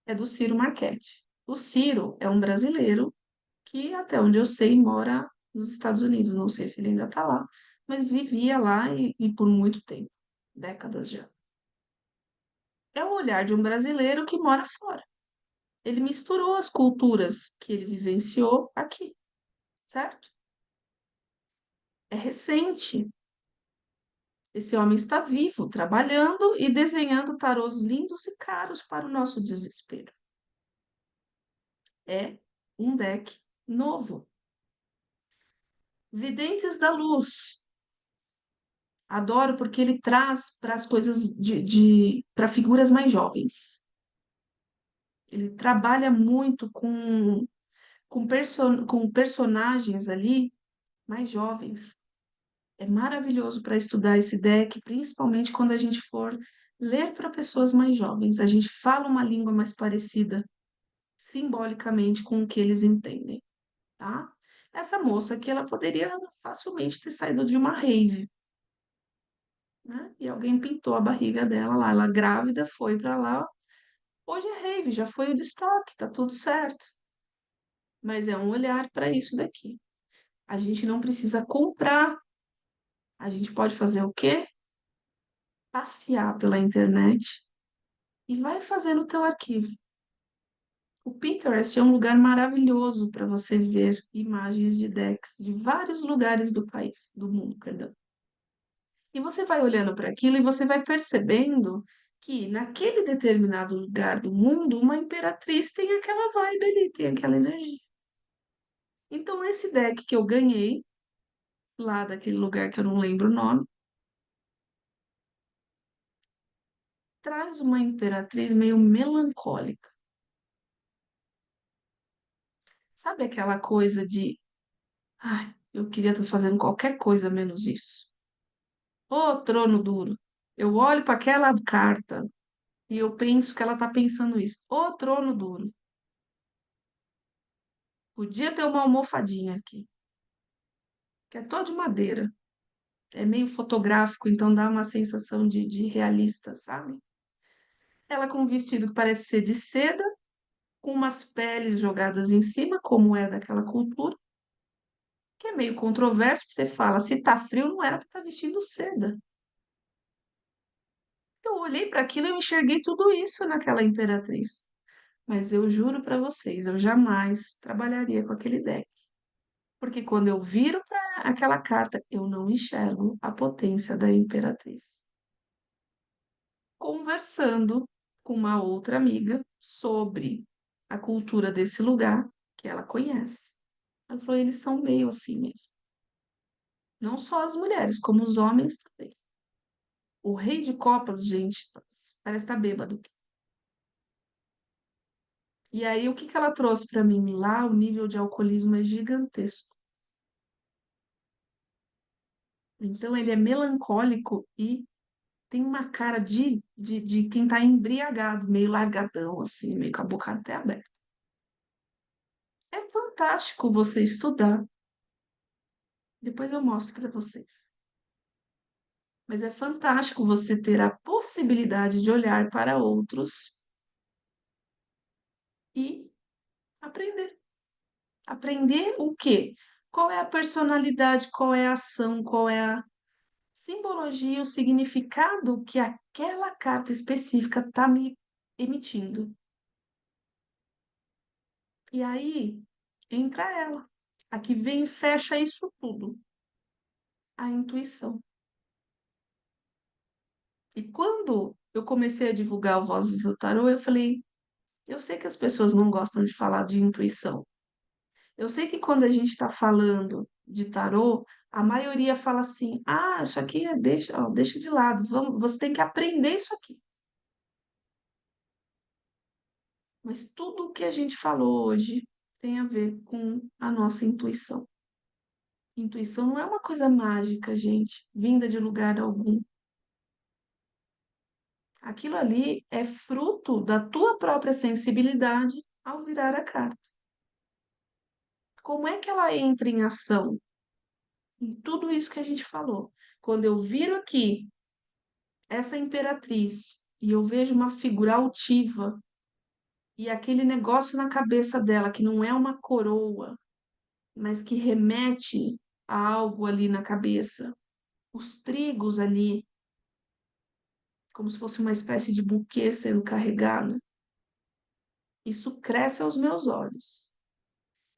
A: é do Ciro Marchetti. O Ciro é um brasileiro que, até onde eu sei, mora nos Estados Unidos. Não sei se ele ainda está lá, mas vivia lá e por muito tempo, décadas já. É o olhar de um brasileiro que mora fora. Ele misturou as culturas que ele vivenciou aqui, certo? É recente. Esse homem está vivo, trabalhando e desenhando tarôs lindos e caros para o nosso desespero. É um deck novo. Videntes da Luz. Adoro porque ele traz para as coisas para figuras mais jovens. Ele trabalha muito com personagens ali mais jovens. É maravilhoso para estudar esse deck, principalmente quando a gente for ler para pessoas mais jovens. A gente fala uma língua mais parecida, simbolicamente, com o que eles entendem, tá? Essa moça aqui, ela poderia facilmente ter saído de uma rave, né? E alguém pintou a barriga dela lá. Ela grávida foi para lá. Hoje é rave, já foi o destaque, tá tudo certo. Mas é um olhar para isso daqui. A gente não precisa comprar. A gente pode fazer o quê? Passear pela internet e vai fazendo o teu arquivo. O Pinterest é um lugar maravilhoso para você ver imagens de decks de vários lugares do país, do mundo, perdão. E você vai olhando para aquilo e você vai percebendo que naquele determinado lugar do mundo, uma imperatriz tem aquela vibe ali, tem aquela energia. Então, esse deck que eu ganhei, lá daquele lugar que eu não lembro o nome, traz uma imperatriz meio melancólica. Sabe aquela coisa de, ai, eu queria estar fazendo qualquer coisa menos isso. Ô, trono duro. Eu olho para aquela carta e eu penso que ela está pensando isso. Ô, trono duro. Podia ter uma almofadinha aqui, que é toda de madeira. É meio fotográfico, então dá uma sensação de realista, sabe? Ela com um vestido que parece ser de seda, com umas peles jogadas em cima, como é daquela cultura, que é meio controverso, porque você fala, se tá frio, não era para estar vestindo seda. Eu olhei para aquilo e eu enxerguei tudo isso naquela imperatriz. Mas eu juro para vocês, eu jamais trabalharia com aquele deck. Porque quando eu viro para aquela carta, eu não enxergo a potência da imperatriz. Conversando com uma outra amiga sobre a cultura desse lugar, que ela conhece. Ela falou, eles são meio assim mesmo. Não só as mulheres, como os homens também. O rei de copas, gente, parece estar bêbado. E aí, o que que ela trouxe para mim? Lá, o nível de alcoolismo é gigantesco. Então, ele é melancólico e tem uma cara de quem tá embriagado, meio largadão, assim, meio com a boca até aberta. É fantástico você estudar. Depois eu mostro para vocês. Mas é fantástico você ter a possibilidade de olhar para outros e aprender. Aprender o quê? Qual é a personalidade, qual é a ação, qual é a simbologia, o significado que aquela carta específica está me emitindo. E aí entra ela, a que vem e fecha isso tudo, a intuição. E quando eu comecei a divulgar o Vozes do Tarô, eu falei, eu sei que as pessoas não gostam de falar de intuição. Eu sei que quando a gente está falando de tarô, a maioria fala assim: ah, isso aqui deixa, ó, deixa de lado, vamos, você tem que aprender isso aqui. Mas tudo o que a gente falou hoje tem a ver com a nossa intuição. Intuição não é uma coisa mágica, gente, vinda de lugar algum. Aquilo ali é fruto da tua própria sensibilidade ao virar a carta. Como é que ela entra em ação? Em tudo isso que a gente falou. Quando eu viro aqui essa imperatriz e eu vejo uma figura altiva e aquele negócio na cabeça dela que não é uma coroa, mas que remete a algo ali na cabeça, os trigos ali, como se fosse uma espécie de buquê sendo carregado, isso cresce aos meus olhos.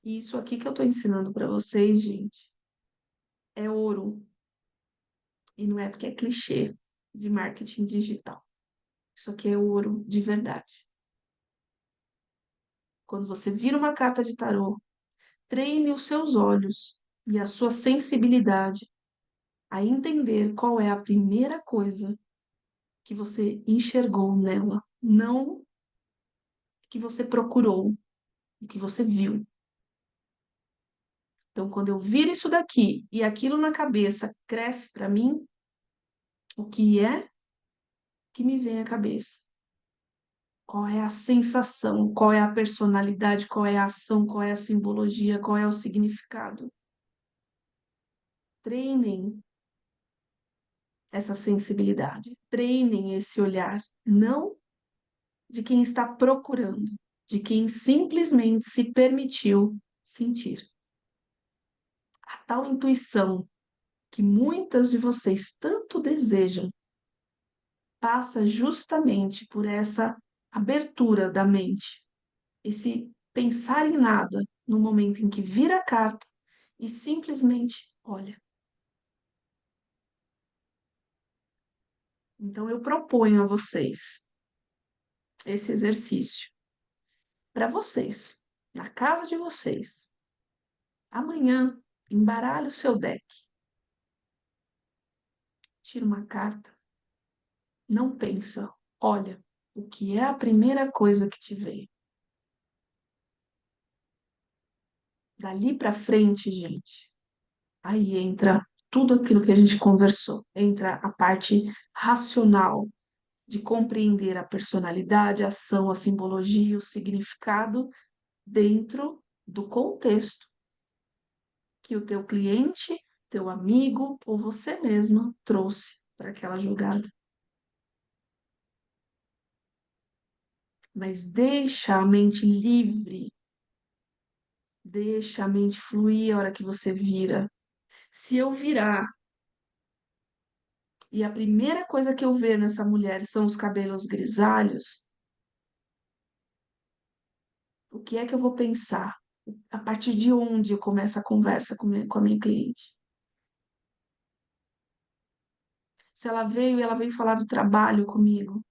A: E isso aqui que eu estou ensinando para vocês, gente, é ouro. E não é porque é clichê de marketing digital. Isso aqui é ouro de verdade. Quando você vira uma carta de tarô, treine os seus olhos e a sua sensibilidade a entender qual é a primeira coisa que você enxergou nela, não que você procurou, o que você viu. Então, quando eu viro isso daqui e aquilo na cabeça cresce para mim, o que é que me vem à cabeça? Qual é a sensação? Qual é a personalidade? Qual é a ação? Qual é a simbologia? Qual é o significado? Treinem essa sensibilidade, treinem esse olhar, não de quem está procurando, de quem simplesmente se permitiu sentir. A tal intuição que muitas de vocês tanto desejam passa justamente por essa abertura da mente, esse pensar em nada no momento em que vira a carta e simplesmente olha. Então, eu proponho a vocês esse exercício para vocês, na casa de vocês. Amanhã, embaralhe o seu deck, tira uma carta, não pensa, olha, o que é a primeira coisa que te veio? Dali para frente, gente, aí entra tudo aquilo que a gente conversou, entra a parte racional de compreender a personalidade, a ação, a simbologia, o significado dentro do contexto que o teu cliente, teu amigo ou você mesma trouxe para aquela jogada. Mas deixa a mente livre, deixa a mente fluir a hora que você vira. Se eu virar e a primeira coisa que eu ver nessa mulher são os cabelos grisalhos, o que é que eu vou pensar? A partir de onde eu começo a conversa com a minha cliente? Se ela veio falar do trabalho comigo.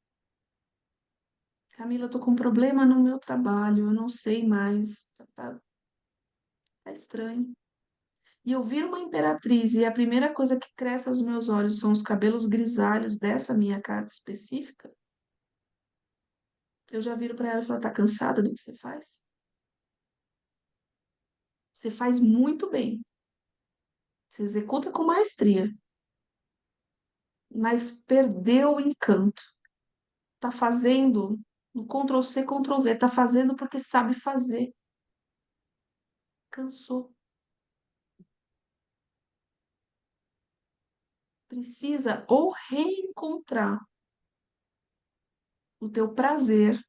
A: Camila, eu tô com um problema no meu trabalho, eu não sei mais. Tá estranho. E eu viro uma imperatriz e a primeira coisa que cresce aos meus olhos são os cabelos grisalhos dessa minha carta específica. Eu já viro para ela e falo, tá cansada do que você faz? Você faz muito bem. Você executa com maestria, mas perdeu o encanto. Tá fazendo no Ctrl C, Ctrl V, tá fazendo porque sabe fazer. Cansou. Precisa ou reencontrar o teu prazer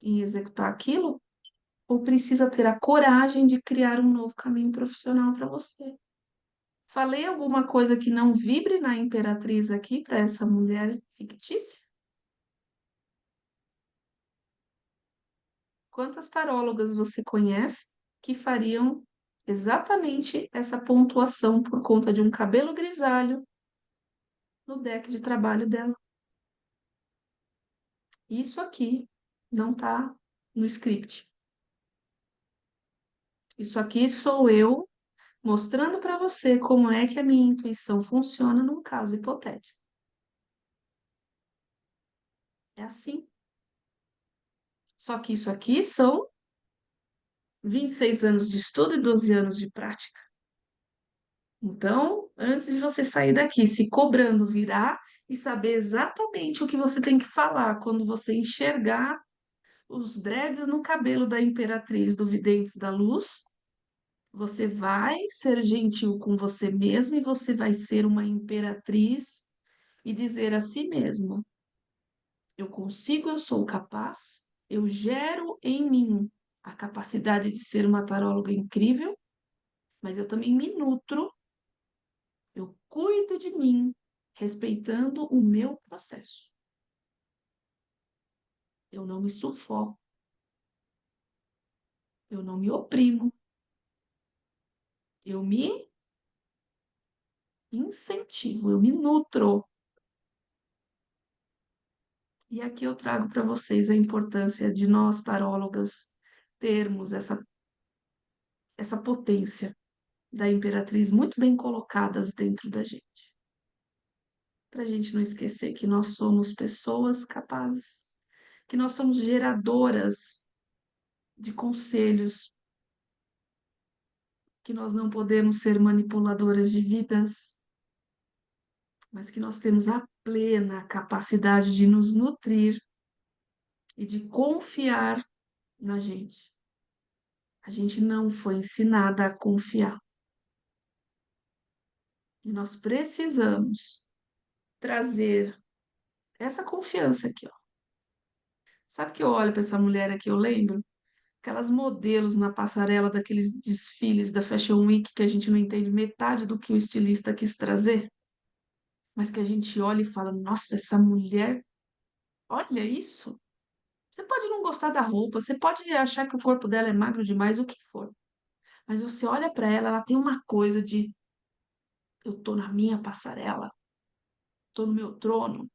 A: em executar aquilo, ou precisa ter a coragem de criar um novo caminho profissional para você. Falei alguma coisa que não vibre na imperatriz aqui para essa mulher fictícia? Quantas tarólogas você conhece que fariam exatamente essa pontuação por conta de um cabelo grisalho no deck de trabalho dela? Isso aqui não está no script. Isso aqui sou eu mostrando para você como é que a minha intuição funciona num caso hipotético. É assim. Só que isso aqui são 26 anos de estudo e 12 anos de prática. Então, antes de você sair daqui se cobrando, virar e saber exatamente o que você tem que falar quando você enxergar os dreads no cabelo da imperatriz do Videntes da Luz, você vai ser gentil com você mesmo e você vai ser uma imperatriz e dizer a si mesma: eu consigo, eu sou capaz, eu gero em mim a capacidade de ser uma taróloga incrível, mas eu também me nutro, eu cuido de mim, respeitando o meu processo. Eu não me sufoco, eu não me oprimo, eu me incentivo, eu me nutro. E aqui eu trago para vocês a importância de nós, tarólogas, termos essa potência da imperatriz muito bem colocadas dentro da gente. Para a gente não esquecer que nós somos pessoas capazes, que nós somos geradoras de conselhos, que nós não podemos ser manipuladoras de vidas, mas que nós temos a plena capacidade de nos nutrir e de confiar na gente. A gente não foi ensinada a confiar. E nós precisamos trazer essa confiança aqui, ó. Sabe que eu olho para essa mulher aqui, eu lembro? Aquelas modelos na passarela daqueles desfiles da Fashion Week que a gente não entende metade do que o estilista quis trazer. mas que a gente olha e fala: nossa, essa mulher, olha isso. Você pode não gostar da roupa, você pode achar que o corpo dela é magro demais, o que for. Mas você olha para ela, ela tem uma coisa de: eu tô na minha passarela, tô no meu trono,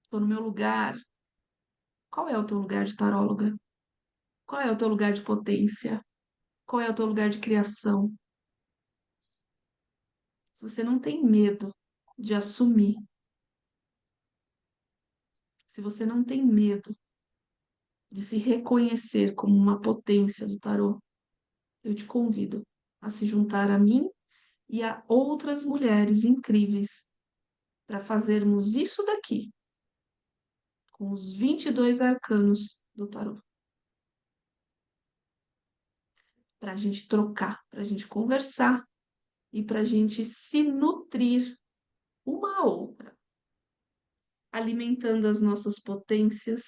A: tô no meu lugar. Qual é o teu lugar de taróloga? Qual é o teu lugar de potência? Qual é o teu lugar de criação? Se você não tem medo de assumir, se você não tem medo de se reconhecer como uma potência do tarô, eu te convido a se juntar a mim e a outras mulheres incríveis para fazermos isso daqui, com os 22 arcanos do tarô, para a gente trocar, para a gente conversar e para a gente se nutrir uma a outra, alimentando as nossas potências,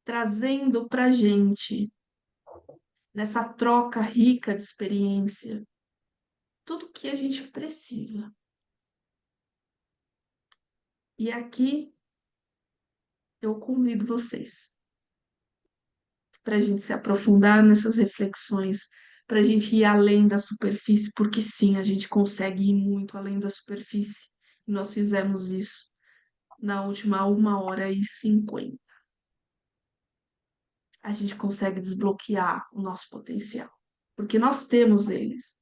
A: trazendo para a gente, nessa troca rica de experiência, tudo que a gente precisa. E aqui eu convido vocês para a gente se aprofundar nessas reflexões, para a gente ir além da superfície, porque sim, a gente consegue ir muito além da superfície. E nós fizemos isso na última 1h50. A gente consegue desbloquear o nosso potencial, porque nós temos eles.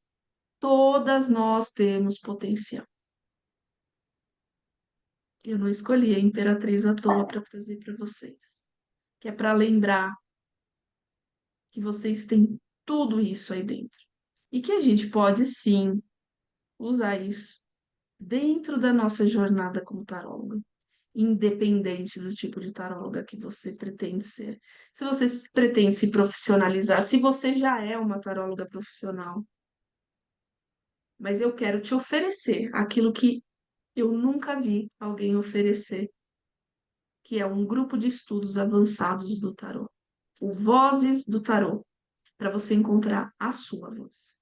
A: Todas nós temos potencial. Eu não escolhi a Imperatriz à toa para trazer para vocês, que é para lembrar que vocês têm tudo isso aí dentro. E que a gente pode sim usar isso dentro da nossa jornada como taróloga, independente do tipo de taróloga que você pretende ser. Se você pretende se profissionalizar, se você já é uma taróloga profissional, mas eu quero te oferecer aquilo que eu nunca vi alguém oferecer, que é um grupo de estudos avançados do tarô, o Vozes do Tarô, para você encontrar a sua voz,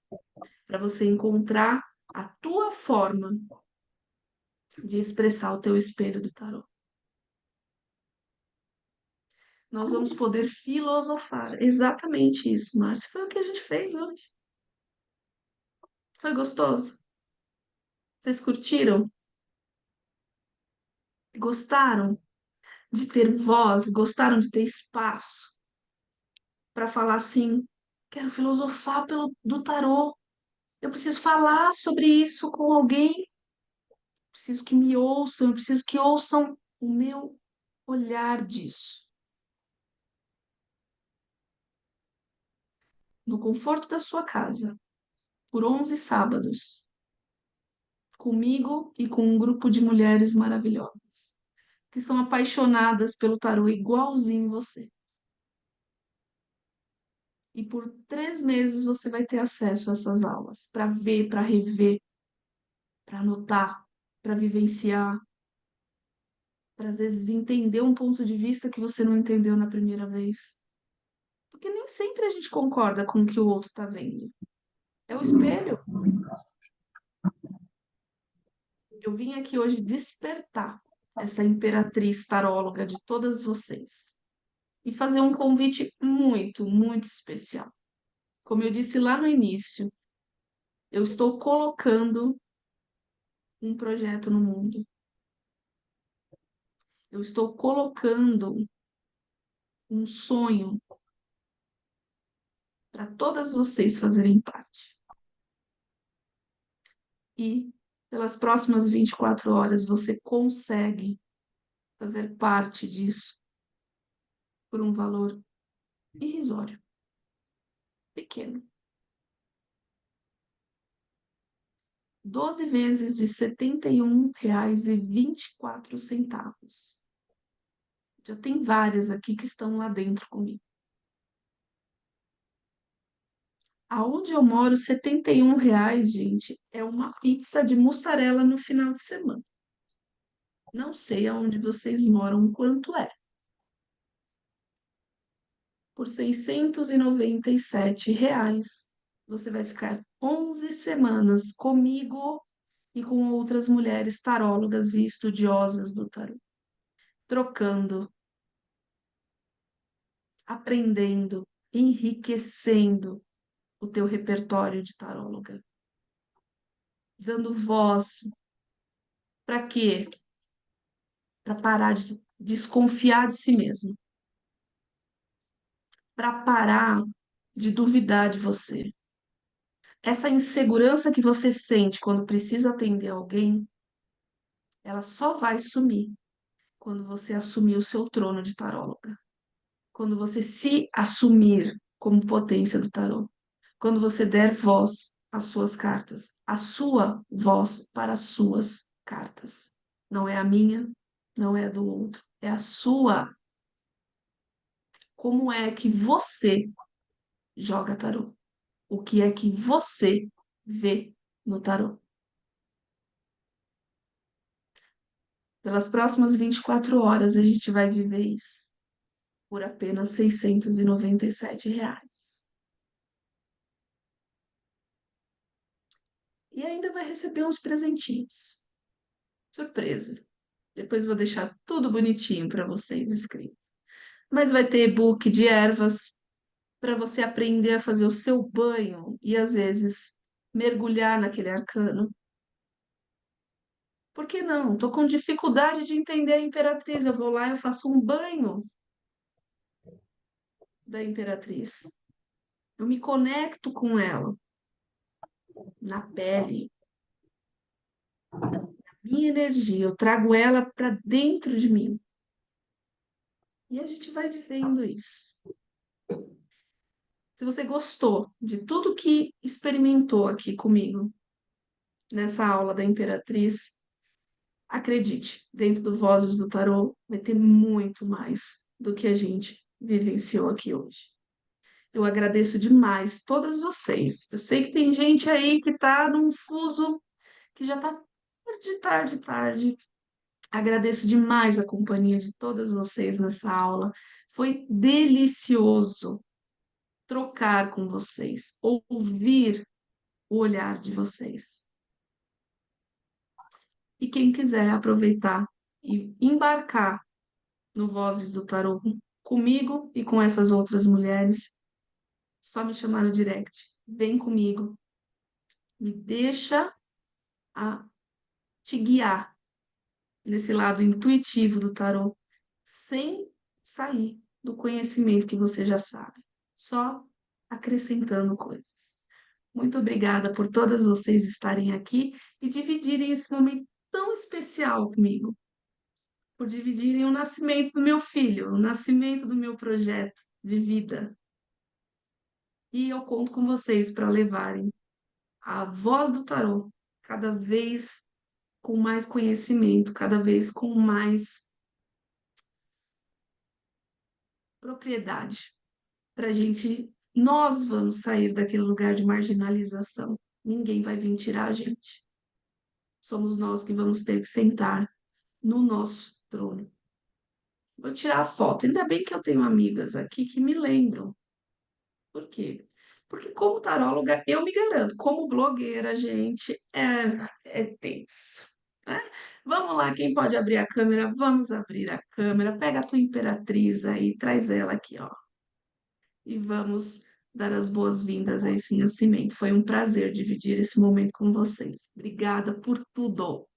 A: para você encontrar a tua forma de expressar o teu espelho do tarô. Nós vamos poder filosofar. Exatamente isso, Márcia. Foi o que a gente fez hoje. Foi gostoso? Vocês curtiram? Gostaram de ter voz? Gostaram de ter espaço para falar assim? Quero filosofar do tarô. Eu preciso falar sobre isso com alguém. Preciso que me ouçam, eu preciso que ouçam o meu olhar disso. No conforto da sua casa, por 11 sábados, comigo e com um grupo de mulheres maravilhosas, que são apaixonadas pelo tarô igualzinho você. E por 3 meses você vai ter acesso a essas aulas, para ver, para rever, para anotar, para vivenciar, para às vezes entender um ponto de vista que você não entendeu na primeira vez. Porque nem sempre a gente concorda com o que o outro está vendo. É o espelho. Eu vim aqui hoje despertar essa imperatriz taróloga de todas vocês e fazer um convite muito, muito especial. Como eu disse lá no início, eu estou colocando um projeto no mundo. Eu estou colocando um sonho para todas vocês fazerem parte. E pelas próximas 24 horas você consegue fazer parte disso por um valor irrisório, pequeno. 12 vezes de R$ 71,24. Já tem várias aqui que estão lá dentro comigo. Aonde eu moro, R$ 71, gente, é uma pizza de mussarela no final de semana. Não sei aonde vocês moram, quanto é. Por R$ 697, você vai ficar 11 semanas comigo e com outras mulheres tarólogas e estudiosas do tarô, trocando, aprendendo, enriquecendo o teu repertório de taróloga, dando voz. Para quê? Para parar de desconfiar de si mesmo, para parar de duvidar de você. Essa insegurança que você sente quando precisa atender alguém, ela só vai sumir quando você assumir o seu trono de taróloga, quando você se assumir como potência do tarô, quando você der voz às suas cartas, a sua voz para as suas cartas. Não é a minha, não é a do outro, é a sua. Como é que você joga tarô? O que é que você vê no tarô? Pelas próximas 24 horas a gente vai viver isso por apenas R$ 697. E ainda vai receber uns presentinhos. Surpresa. Depois vou deixar tudo bonitinho para vocês escrito. Mas vai ter e-book de ervas para você aprender a fazer o seu banho e às vezes mergulhar naquele arcano. Por que não? Estou com dificuldade de entender a Imperatriz. Eu vou lá e eu faço um banho da Imperatriz. Eu me conecto com ela na pele, minha energia, eu trago ela para dentro de mim. E a gente vai vivendo isso. Se você gostou de tudo que experimentou aqui comigo nessa aula da Imperatriz, acredite, dentro do Vozes do Tarô vai ter muito mais do que a gente vivenciou aqui hoje. Eu agradeço demais todas vocês. Eu sei que tem gente aí que está num fuso que já está tarde, tarde, tarde. Agradeço demais a companhia de todas vocês nessa aula. Foi delicioso trocar com vocês, ouvir o olhar de vocês. E quem quiser aproveitar e embarcar no Vozes do Tarot comigo e com essas outras mulheres, só me chamar no direct. Vem comigo, me deixa a te guiar nesse lado intuitivo do tarot, sem sair do conhecimento que você já sabe, só acrescentando coisas. Muito obrigada por todas vocês estarem aqui e dividirem esse momento tão especial comigo, por dividirem o nascimento do meu filho, o nascimento do meu projeto de vida. E eu conto com vocês para levarem a voz do tarot cada vez com mais conhecimento, cada vez com mais propriedade para a gente. Nós vamos sair daquele lugar de marginalização. Ninguém vai vir tirar a gente. Somos nós que vamos ter que sentar no nosso trono. Vou tirar a foto. Ainda bem que eu tenho amigas aqui que me lembram. Por quê? Porque como taróloga, eu me garanto, como blogueira, gente, é tenso. Né? Vamos lá, quem pode abrir a câmera? Vamos abrir a câmera. Pega a tua imperatriz aí, traz ela aqui, ó. E vamos dar as boas-vindas a esse nascimento. Foi um prazer dividir esse momento com vocês. Obrigada por tudo.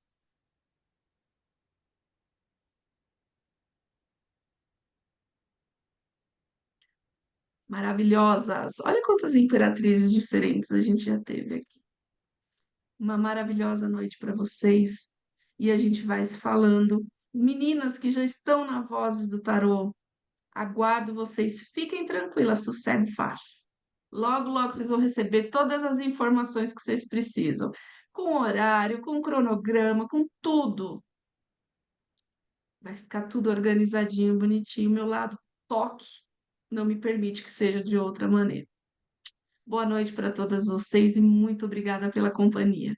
A: Maravilhosas. Olha quantas imperatrizes diferentes a gente já teve aqui. Uma maravilhosa noite para vocês. E a gente vai se falando. Meninas que já estão na Vozes do Tarô, aguardo vocês. Fiquem tranquilas, sossego faixa. Logo, logo vocês vão receber todas as informações que vocês precisam. Com horário, com cronograma, com tudo. Vai ficar tudo organizadinho, bonitinho. Meu lado toque não me permite que seja de outra maneira. Boa noite para todas vocês e muito obrigada pela companhia.